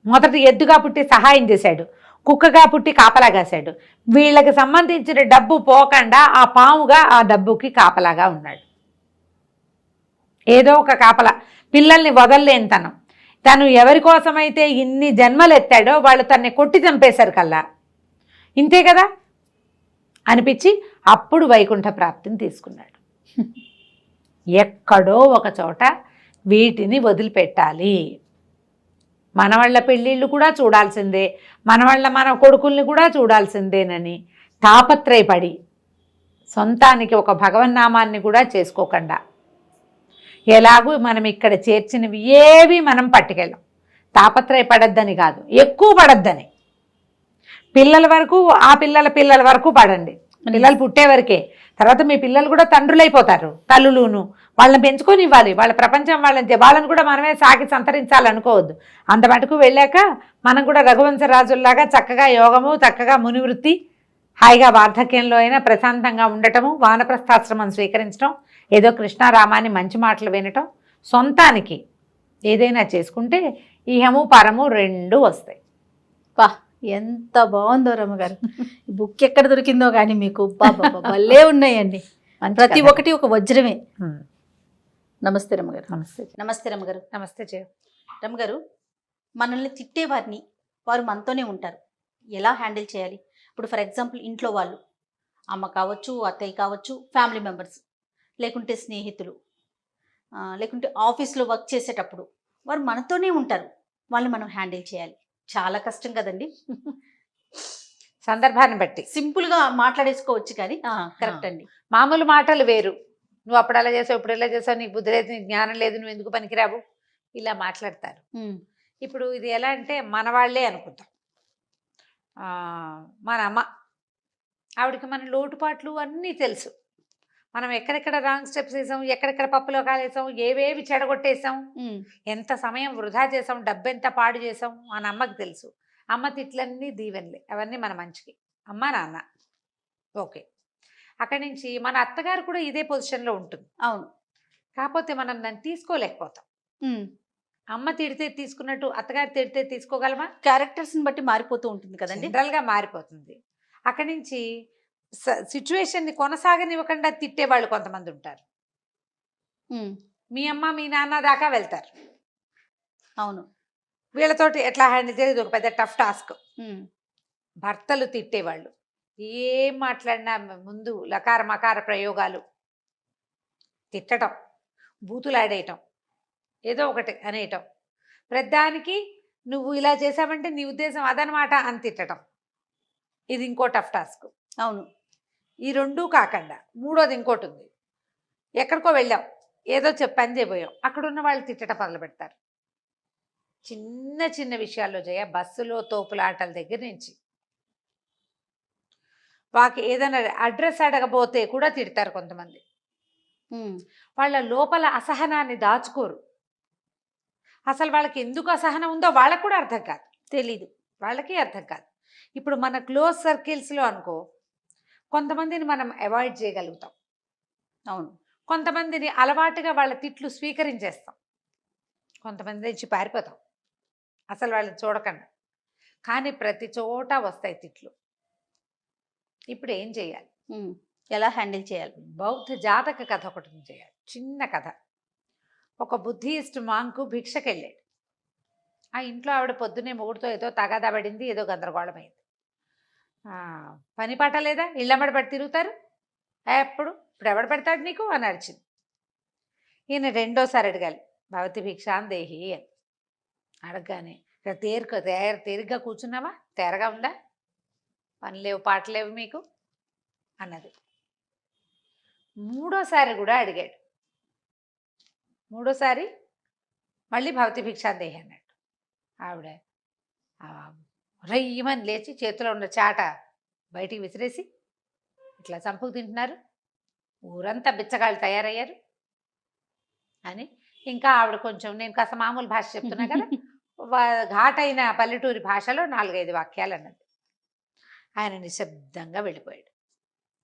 మొదట ఎద్దుగా పుట్టి సహాయం చేశాడు, కుక్కగా పుట్టి కాపలా కాశాడు. వీళ్ళకి సంబంధించిన డబ్బు పోకుండా ఆ పాముగా ఆ డబ్బుకి కాపలాగా ఉన్నాడు. ఏదో ఒక కాపలా, పిల్లల్ని వదల్లేని తను ఎవరి కోసమైతే ఇన్ని జన్మలు ఎత్తాడో వాళ్ళు తన్ని కొట్టి చంపేశారు కల్లా, ఇంతే కదా అనిపించి అప్పుడు వైకుంఠ ప్రాప్తిని తీసుకున్నాడు. ఎక్కడో ఒక చోట వీటిని వదిలిపెట్టాలి, మనవాళ్ళ పెళ్ళిళ్ళు కూడా చూడాల్సిందే, మన కొడుకుల్ని కూడా చూడాల్సిందేనని తాపత్రయపడి సొంతానికి ఒక భగవన్నామాన్ని కూడా చేసుకోకుండా, ఎలాగూ మనం ఇక్కడ చేర్చినవి ఏవి మనం పట్టుకెళ్ళాం, తాపత్రయపడద్దని కాదు, ఎక్కువ పడద్దని. పిల్లల వరకు ఆ పిల్లల వరకు పడండి, పిల్లలు పుట్టే వరకే. తర్వాత మీ పిల్లలు కూడా తండ్రులైపోతారు, తల్లులును. వాళ్ళని పెంచుకొని ఇవ్వాలి, వాళ్ళ ప్రపంచం వాళ్ళని కూడా మనమే సాకి సంతరించాలనుకోవద్దు. అంత మటుకు వెళ్ళాక మనం కూడా రఘువంశరాజుల్లాగా చక్కగా యోగము, చక్కగా మునివృత్తి, హాయిగా వార్ధక్యంలో అయినా ప్రశాంతంగా ఉండటము, వానప్రస్థాశ్రమం స్వీకరించడం, ఏదో కృష్ణారామాని మంచి మాటలు వినటం, సొంతానికి ఏదైనా చేసుకుంటే ఇహము పరము రెండు వస్తాయి. వా, ఎంత బాగుందో రమ్మగారు. ఈ బుక్ ఎక్కడ దొరికిందో కానీ మీకు భలే ఉన్నాయండి. ప్రతి ఒక్కటి ఒక వజ్రమే. నమస్తే రమ్మగారు. నమస్తే. నమస్తే రమ్మగారు. నమస్తే జయ. రమ్మగారు, మనల్ని తిట్టేవారిని వారు మనతోనే ఉంటారు, ఎలా హ్యాండిల్ చేయాలి? ఇప్పుడు ఫర్ ఎగ్జాంపుల్ ఇంట్లో వాళ్ళు, అమ్మ కావచ్చు, అత్తయ్య కావచ్చు, ఫ్యామిలీ మెంబర్స్, లేకుంటే స్నేహితులు, లేకుంటే ఆఫీస్లో వర్క్ చేసేటప్పుడు వారు మనతోనే ఉంటారు, వాళ్ళని మనం హ్యాండిల్ చేయాలి. చాలా కష్టం కదండి. సందర్భాన్ని బట్టి సింపుల్గా మాట్లాడేసుకోవచ్చు కానీ కరెక్ట్ అండి. మామూలు మాటలు వేరు. నువ్వు అప్పుడు అలా చేసావు, ఇప్పుడు ఇలా చేసావు, నీకు బుద్ధి లేదు, నీకు జ్ఞానం లేదు, నువ్వు ఎందుకు పనికిరావు, ఇలా మాట్లాడతారు. ఇప్పుడు ఇది ఎలా అంటే మన వాళ్ళే అనుకుంటాం. మన అమ్మ, ఆవిడకి మన లోటుపాట్లు అన్నీ తెలుసు. మనం ఎక్కడెక్కడ రాంగ్ స్టెప్స్ వేసాం, ఎక్కడెక్కడ పప్పులో కాలేసాం, ఏవేవి చెడగొట్టేసాం, ఎంత సమయం వృధా చేసాం, డబ్బు ఎంత పాడు చేసాం అని అమ్మకి తెలుసు. అమ్మ తిట్లన్నీ దీవెనలే, అవన్నీ మన మంచికి. అమ్మ నాన్న ఓకే. అక్కడి నుంచి మన అత్తగారు కూడా ఇదే పొజిషన్లో ఉంటుంది. అవును. కాకపోతే మనం దాన్ని తీసుకోలేకపోతాం. అమ్మ తిడితే తీసుకున్నట్టు అత్తగారు తిడితే తీసుకోగలమా? క్యారెక్టర్స్ని బట్టి మారిపోతూ ఉంటుంది కదండి. జనరల్గా మారిపోతుంది. అక్కడి నుంచి సిచ్యువేషన్ని కొనసాగనివ్వకుండా తిట్టేవాళ్ళు కొంతమంది ఉంటారు. మీ అమ్మ మీ నాన్న దాకా వెళ్తారు. అవును. వీళ్ళతోటి ఎట్లా హ్యాండిల్ చేసేది ఒక పెద్ద టఫ్ టాస్క్. భర్తలు తిట్టేవాళ్ళు ఏం మాట్లాడినా ముందు లకార మకార ప్రయోగాలు, తిట్టడం, బూతులాడేయటం, ఏదో ఒకటి అనేయటం, ప్రతిదానికి నువ్వు ఇలా చేసావంటే నీ ఉద్దేశం అదనమాట అని తిట్టడం. ఇది ఇంకో టఫ్ టాస్క్. అవును. ఈ రెండూ కాకుండా మూడోది ఇంకోటి ఉంది. ఎక్కడికో వెళ్ళాం, ఏదో పని చేయబోయాం, అక్కడున్న వాళ్ళు తిట్టడం మొదలు పెడతారు. చిన్న చిన్న విషయాల్లో జయ, బస్సులో తోపులాటల దగ్గర నుంచి వాకి ఏదైనా అడ్రస్ అడగబోతే కూడా తిడతారు కొంతమంది. వాళ్ళ లోపల అసహనాన్ని దాచుకోరు. అసలు వాళ్ళకి ఎందుకు అసహనం ఉందో వాళ్ళకు కూడా అర్థం కాదు, తెలీదు, వాళ్ళకి అర్థం కాదు. ఇప్పుడు మన క్లోజ్ సర్కిల్స్లో అనుకో, కొంతమందిని మనం అవాయిడ్ చేయగలుగుతాం. అవును. కొంతమందిని అలవాటుగా వాళ్ళ తిట్లు స్వీకరించేస్తాం, కొంతమంది నుంచి పారిపోతాం అసలు వాళ్ళని చూడకుండా. కానీ ప్రతి చోట వస్తాయి తిట్లు. ఇప్పుడు ఏం చేయాలి, ఎలా హ్యాండిల్ చేయాలి? బౌద్ధ జాతక కథ ఒకటి చేయాలి. చిన్న కథ. ఒక బుద్ధిస్ట్ మాంకు భిక్షకెళ్ళాడు. ఆ ఇంట్లో ఆవిడ పొద్దున్నే మొగుడుతో ఏదో తగాదా పడింది, ఏదో గందరగోళమైంది. పని పాట లేదా, ఇళ్ళమ్మడి పడి తిరుగుతారు ఎప్పుడు, ఇప్పుడు ఎవడు పెడతాడు నీకు అని అరిచింది. ఈయన రెండోసారి అడగాలి, భవతి భిక్షాం దేహి అని. అడగగానే తేలిగ్గా కూర్చున్నావా, తేరగా ఉందా, పని లేవు పాట లేవు మీకు అన్నది. మూడోసారి కూడా అడిగాడు. మూడోసారి మళ్ళీ భవతి భిక్షాందేహి అన్నాడు. ఆవిడ రయ్యమని లేచి చేతిలో ఉన్న చాట బయటికి విసిరేసి, ఇట్లా చంపుకు తింటున్నారు, ఊరంతా బిచ్చగాళ్ళు తయారయ్యారు అని. ఇంకా ఆవిడ కొంచెం, నేను కాస్త మామూలు భాష చెప్తున్నా కదా, ఘాటైన పల్లెటూరి భాషలో 4-5 వాక్యాలు అన్నది. ఆయన నిశ్శబ్దంగా వెళ్ళిపోయాడు.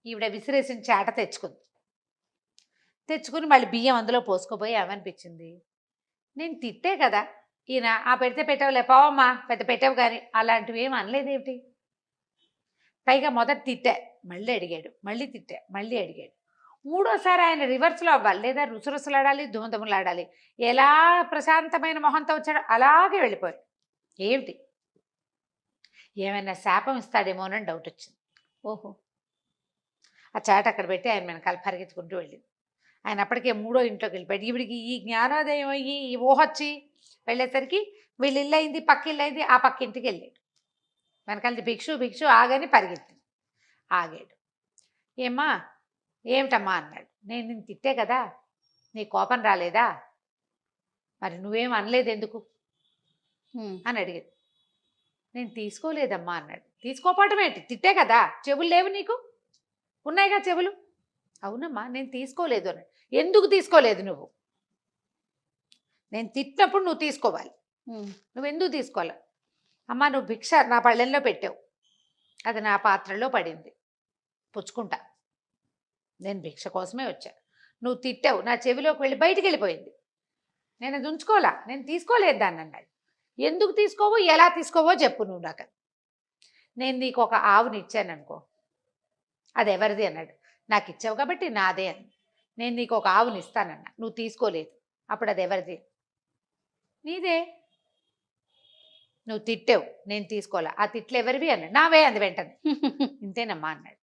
ఈవిడ విసిరేసిన చాట తెచ్చుకుని మళ్ళీ బియ్యం అందులో పోసుకోపోయి ఏమనిపించింది, నేను తిట్టే కదా ఈయన, పెడితే పెట్టవులే పోవమ్మా, పెద్ద పెట్టావు కానీ అలాంటివి ఏమి అనలేదేమిటి. పైగా మొదట తిట్టా, మళ్ళీ అడిగాడు, మళ్ళీ తిట్టా, మళ్ళీ అడిగాడు. మూడోసారి ఆయన రివర్స్లో అవ్వాలి, లేదా రుసరుసలాడాలి, దుమదుమలాడాలి. ఎలా ప్రశాంతమైన మొహంతో వచ్చాడో అలాగే వెళ్ళిపోయాడు. ఏమిటి, ఏమైనా శాపం ఇస్తాడేమోనని డౌట్ వచ్చింది. ఓహో, ఆ చాట అక్కడ పెట్టి ఆయన వెనకాల పరిగెత్తుకుంటూ వెళ్ళింది. ఆయన అప్పటికే మూడో ఇంట్లోకి వెళ్ళిపోయాడు. ఈవిడికి ఈ జ్ఞానోదయం అయ్యి ఈ ఊహొచ్చి వెళ్ళేసరికి వీళ్ళు ఇల్లు అయింది, పక్క ఇల్లు అయింది, ఆ పక్క ఇంటికి వెళ్ళాడు. వెనకాలది భిక్షు ఆగని పరిగెత్తింది. ఆగాడు. ఏమ్మా ఏమిటమ్మా అన్నాడు. నేను నిన్ను తిట్టే కదా, నీ కోపం రాలేదా, మరి నువ్వేం అనలేదు ఎందుకు అని అడిగాడు. నేను తీసుకోలేదమ్మా అన్నాడు. తీసుకోపోవటం ఏంటి? తిట్టే కదా. చెవులు లేవు నీకు? ఉన్నాయిగా చెవులు. అవునమ్మా నేను తీసుకోలేదు అని. ఎందుకు తీసుకోలేదు నువ్వు? నేను తిట్టినప్పుడు నువ్వు తీసుకోవాలి. నువ్వెందుకు తీసుకోవాలి? అమ్మ నువ్వు భిక్ష నా పళ్ళెంలో పెట్టావు, అది నా పాత్రలో పడింది, పుచ్చుకుంటా. నేను భిక్ష కోసమే వచ్చా. నువ్వు తిట్టావు, నా చెవిలోకి వెళ్ళి బయటికి వెళ్ళిపోయింది, నేను అది ఉంచుకోవాలా, నేను తీసుకోలేదు దాన్ని అన్నాడు. ఎందుకు తీసుకోవో ఎలా తీసుకోవో చెప్పు నువ్వు నాకు. నేను నీకు ఒక ఆవుని ఇచ్చాను అనుకో, అది ఎవరిది అన్నాడు. నాకు ఇచ్చావు కాబట్టి నాదే అని. నేను నీకు ఒక ఆవుని ఇస్తానన్నా, నువ్వు తీసుకోలేదు, అప్పుడు అది ఎవరిది? నీదే. నువ్వు తిట్టావు, నేను తీసుకోవాలా, ఆ తిట్లు ఎవరివి అన్నాడు. నావే అంది వెంటనే. ఇంతేనమ్మా అన్నాడు.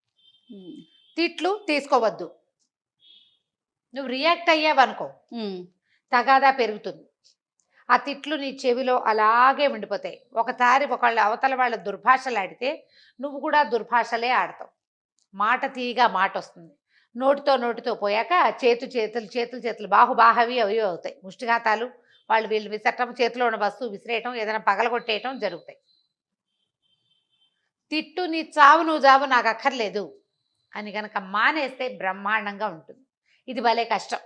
తిట్లు తీసుకోవద్దు. నువ్వు రియాక్ట్ అయ్యావనుకో తగాదా పెరుగుతుంది. ఆ తిట్లు నీ చెవిలో అలాగే ఉండిపోతాయి. ఒకసారి ఒకళ్ళు అవతల వాళ్ళ దుర్భాషలు ఆడితే నువ్వు కూడా దుర్భాషలే ఆడతావు. మాట తీయగా మాట వస్తుంది. నోటితో పోయాక చేతులు బాహుబాహవి అవి అవుతాయి. ముష్టిఘాతాలు, వాళ్ళు వీళ్ళు విసరటం, చేతిలో ఉన్న వస్తువు విసిరేయటం, ఏదైనా పగలగొట్టేయటం జరుగుతాయి. తిట్టు నీ చావు నువ్వు చావు నాకు అక్కర్లేదు అని కనుక మానేస్తే బ్రహ్మాండంగా ఉంటుంది. ఇది భలే కష్టం,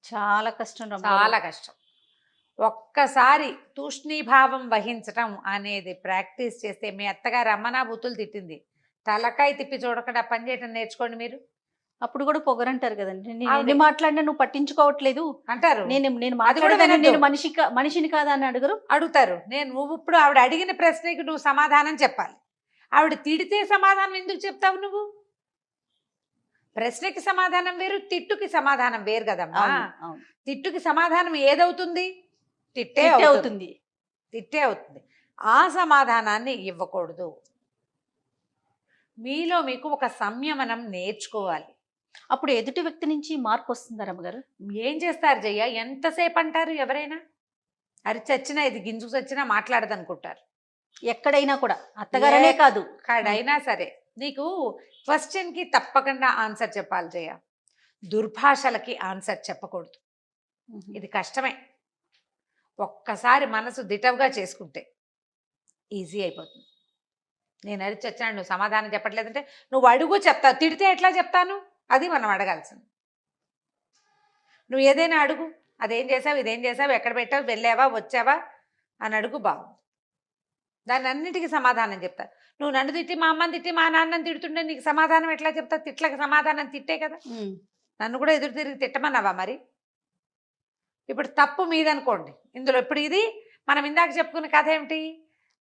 చాలా కష్టం రమ్మగారు. చాలా కష్టం. ఒక్కసారి తూష్ణీభావం వహించటం అనేది ప్రాక్టీస్ చేస్తే, మీ అత్తగారు అమ్మనా బూతులు తిట్టింది, తలకాయ తిప్పి చూడకుండా పని చేయటం నేర్చుకోండి మీరు. అప్పుడు కూడా పొగరంటారు కదండి. నేను అవును. ఎన్ని మాట్లాడినా నువ్వు పట్టించుకోవట్లేదు అంటారు. నేను అది కూడా మాట్లాడేదాన్ని, వినొద్దు. నేను మనిషిని కాదా అని అడుగురు. అడుగుతారు. నువ్వు ఇప్పుడు ఆవిడ అడిగిన ప్రశ్నకి నువ్వు సమాధానం చెప్పాలి. ఆవిడ తిడితే సమాధానం ఎందుకు చెప్తావు నువ్వు? ప్రశ్నకి సమాధానం వేరు, తిట్టుకి సమాధానం వేరు కదమ్మా. అవును. తిట్టుకి సమాధానం ఏదవుతుంది? తిట్టే తిట్టే అవుతుంది. అవుతుంది. తిట్టే అవుతుంది. ఆ సమాధానాన్ని ఇవ్వకూడదు. మీలో మీకు ఒక సంయమనం నేర్చుకోవాలి. అప్పుడు ఎదుటి వ్యక్తి నుంచి మార్పు వస్తుందా రమ్మగారు? ఏం చేస్తారు జయ్య? ఎంతసేపు అంటారు ఎవరైనా? అరిచచ్చినా ఇది గింజు చచ్చినా మాట్లాడదనుకుంటారు. ఎక్కడైనా కూడా, అత్తగారనే కాదు. కాడైనా సరే నీకు క్వశ్చన్కి తప్పకుండా ఆన్సర్ చెప్పాలి జయ. దుర్భాషలకి ఆన్సర్ చెప్పకూడదు. ఇది కష్టమే. ఒక్కసారి మనసు దిటవుగా చేసుకుంటే ఈజీ అయిపోతుంది. నేను అరిచి వచ్చాను, నువ్వు సమాధానం చెప్పట్లేదంటే నువ్వు అడుగు చెప్తావు. తిడితే ఎట్లా చెప్తాను? అది మనం అడగాల్సింది. నువ్వు ఏదైనా అడుగు, అదేం చేసావు, ఇదేం చేసావు, ఎక్కడ పెట్టావు, వెళ్ళావా వచ్చావా అని అడుగు, బాగుంది. దాన్ని అన్నిటికీ సమాధానం చెప్తా. నువ్వు నన్ను తిట్టి, మా అమ్మని తిట్టి, మా నాన్నని తిడుతుంటే నీకు సమాధానం ఎట్లా చెప్తా? తిట్లకి సమాధానం తిట్టే కదా. నన్ను కూడా ఎదురు తిరిగి తిట్టమన్నావా మరి? ఇప్పుడు తప్పు మీదనుకోండి ఇందులో. ఇప్పుడు ఇది మనం ఇందాక చెప్పుకున్న కథ ఏమిటి?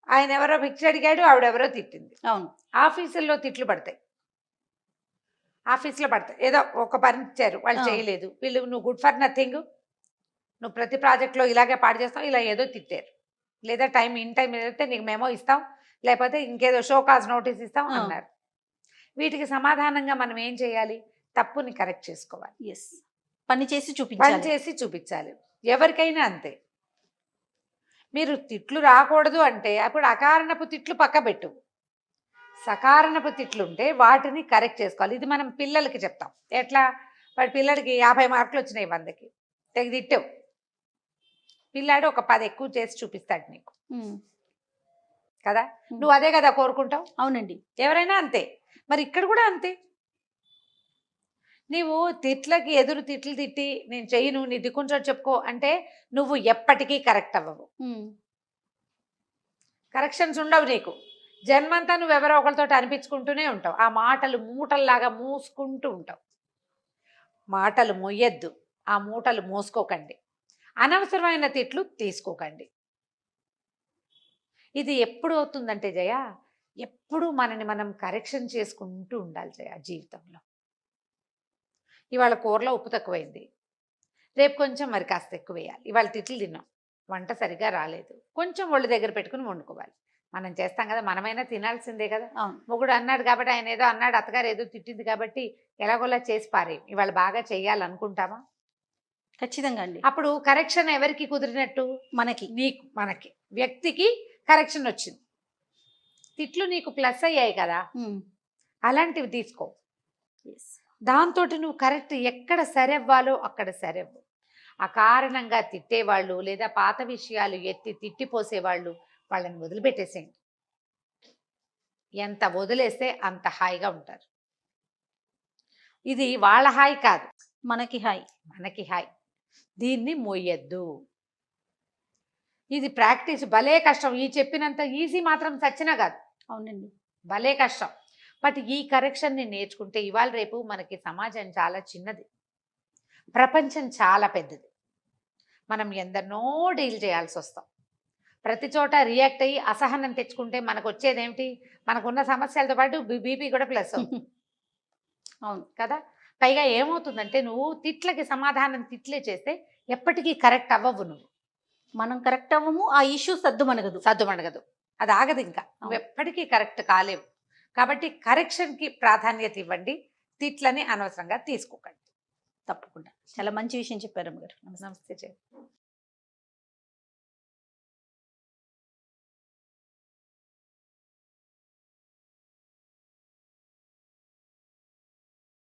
ఆయన ఎవరో భిక్ష అడిగాడు, ఆవిడెవరో తిట్టింది. అవును. ఆఫీసుల్లో తిట్లు పడతాయి, ఆఫీస్లో పడతాయి. ఏదో ఒక పని ఇచ్చారు, వాళ్ళు చేయలేదు, వీళ్ళు నువ్వు గుడ్ ఫర్ నథింగ్, నువ్వు ప్రతి ప్రాజెక్ట్లో ఇలాగే పాడు చేస్తావు, ఇలా ఏదో తిట్టారు. లేదా ఇన్ టైం అయితే నీకు మెమో ఇస్తాం, లేకపోతే ఇంకేదో షో కాజ్ నోటీస్ ఇస్తాం అన్నారు. వీటికి సమాధానంగా మనం ఏం చేయాలి? తప్పుని కరెక్ట్ చేసుకోవాలి. ఎస్, పని చేసి చూపించాలి. ఎవరికైనా అంతే. మీరు తిట్లు రాకూడదు అంటే అప్పుడు అకారణపు తిట్లు పక్క పెట్టు, సకారణపు తిట్లు ఉంటే వాటిని కరెక్ట్ చేసుకోవాలి. ఇది మనం పిల్లలకి చెప్తాం. ఎట్లా? వాడి పిల్లడికి 50 మార్కులు వచ్చినాయి 100కి, తెగ తిట్టావు, పిల్లాడు ఒక 10 ఎక్కువ చేసి చూపిస్తాడు నీకు కదా. నువ్వు అదే కదా కోరుకుంటావు. అవునండి, ఎవరైనా అంతే. మరి ఇక్కడ కూడా అంతే. నీవు తిట్లకి ఎదురు తిట్లు తిట్టి నేను చెయ్యను, నీ దిక్కుంచో చెప్పుకో అంటే నువ్వు ఎప్పటికీ కరెక్ట్ అవ్వవు. కరెక్షన్స్ ఉండవు నీకు. జన్మంతా నువ్వు ఎవరో ఒకరితో అనిపించుకుంటూనే ఉంటావు. ఆ మాటలు మూటల్లాగా మూసుకుంటూ ఉంటావు. మాటలు మొయ్యద్దు, ఆ మూటలు మోసుకోకండి. అనవసరమైన తిట్లు తీసుకోకండి. ఇది ఎప్పుడు అవుతుందంటే జయ, ఎప్పుడు మనని మనం కరెక్షన్ చేసుకుంటూ ఉండాలి జయ జీవితంలో. ఇవాళ కూరలో ఉప్పు తక్కువైంది, రేపు కొంచెం మరి కాస్త ఎక్కువ వేయాలి. ఇవాళ తిట్లు తిన్నాం, వంట సరిగా రాలేదు, కొంచెం ఒళ్ళు దగ్గర పెట్టుకుని వండుకోవాలి. మనం చేస్తాం కదా, మనమైనా తినాల్సిందే కదా. మొగుడు అన్నాడు కాబట్టి, ఆయన ఏదో అన్నాడు, అత్తగారు ఏదో తిట్టింది కాబట్టి ఎలాగోలా చేసి పారేయం. ఇవాళ బాగా చేయాలనుకుంటామా? ఖచ్చితంగా అండి. అప్పుడు కరెక్షన్ ఎవరికి కుదిరినట్టు? మనకి. నీకు, మనకి, వ్యక్తికి కరెక్షన్ వచ్చింది. తిట్లు నీకు ప్లస్ అయ్యాయి కదా, అలాంటివి తీసుకో. దాంతో నువ్వు కరెక్ట్ ఎక్కడ సరెవ్వాలో అక్కడ సరెవ్వు. అకారణంగా తిట్టేవాళ్ళు లేదా పాత విషయాలు ఎత్తి తిట్టిపోసేవాళ్ళు, వాళ్ళని వదిలిపెట్టేసేయండి. ఎంత వదిలేస్తే అంత హాయిగా ఉంటారు. ఇది వాళ్ళ హాయి కాదు, మనకి హాయ్. మనకి హాయి. దీన్ని మొయ్యద్దు. ఇది ప్రాక్టీస్ భలే కష్టం. ఈ చెప్పినంత ఈజీ మాత్రం చచ్చినా కాదు, అవునండి. భలే కష్టం. బట్ ఈ కరెక్షన్ని నేర్చుకుంటే ఇవాళ రేపు మనకి సమాజం చాలా చిన్నది, ప్రపంచం చాలా పెద్దది. మనం ఎందరినో డీల్ చేయాల్సి వస్తాం. ప్రతి చోట రియాక్ట్ అయ్యి అసహనం తెచ్చుకుంటే మనకు వచ్చేది ఏమిటి? మనకున్న సమస్యలతో పాటు బీపీ కూడా ప్లస్ అవుతుంది అవును. కదా. పైగా ఏమవుతుందంటే నువ్వు తిట్లకి సమాధానం తిట్లే చేస్తే ఎప్పటికీ కరెక్ట్ అవ్వవు. నువ్వు మనం కరెక్ట్ అవ్వము, ఆ ఇష్యూ సద్దుమణగదు. సద్దుమణగదు, అది ఆగదు. ఇంకా నువ్వు ఎప్పటికీ కరెక్ట్ కాలేవు. కాబట్టి కరెక్షన్కి ప్రాధాన్యత ఇవ్వండి, తిట్లని అనవసరంగా తీసుకోకండి. తప్పకుండా చాలా మంచి విషయం చెప్పారు అమ్మగారు. నమస్తే.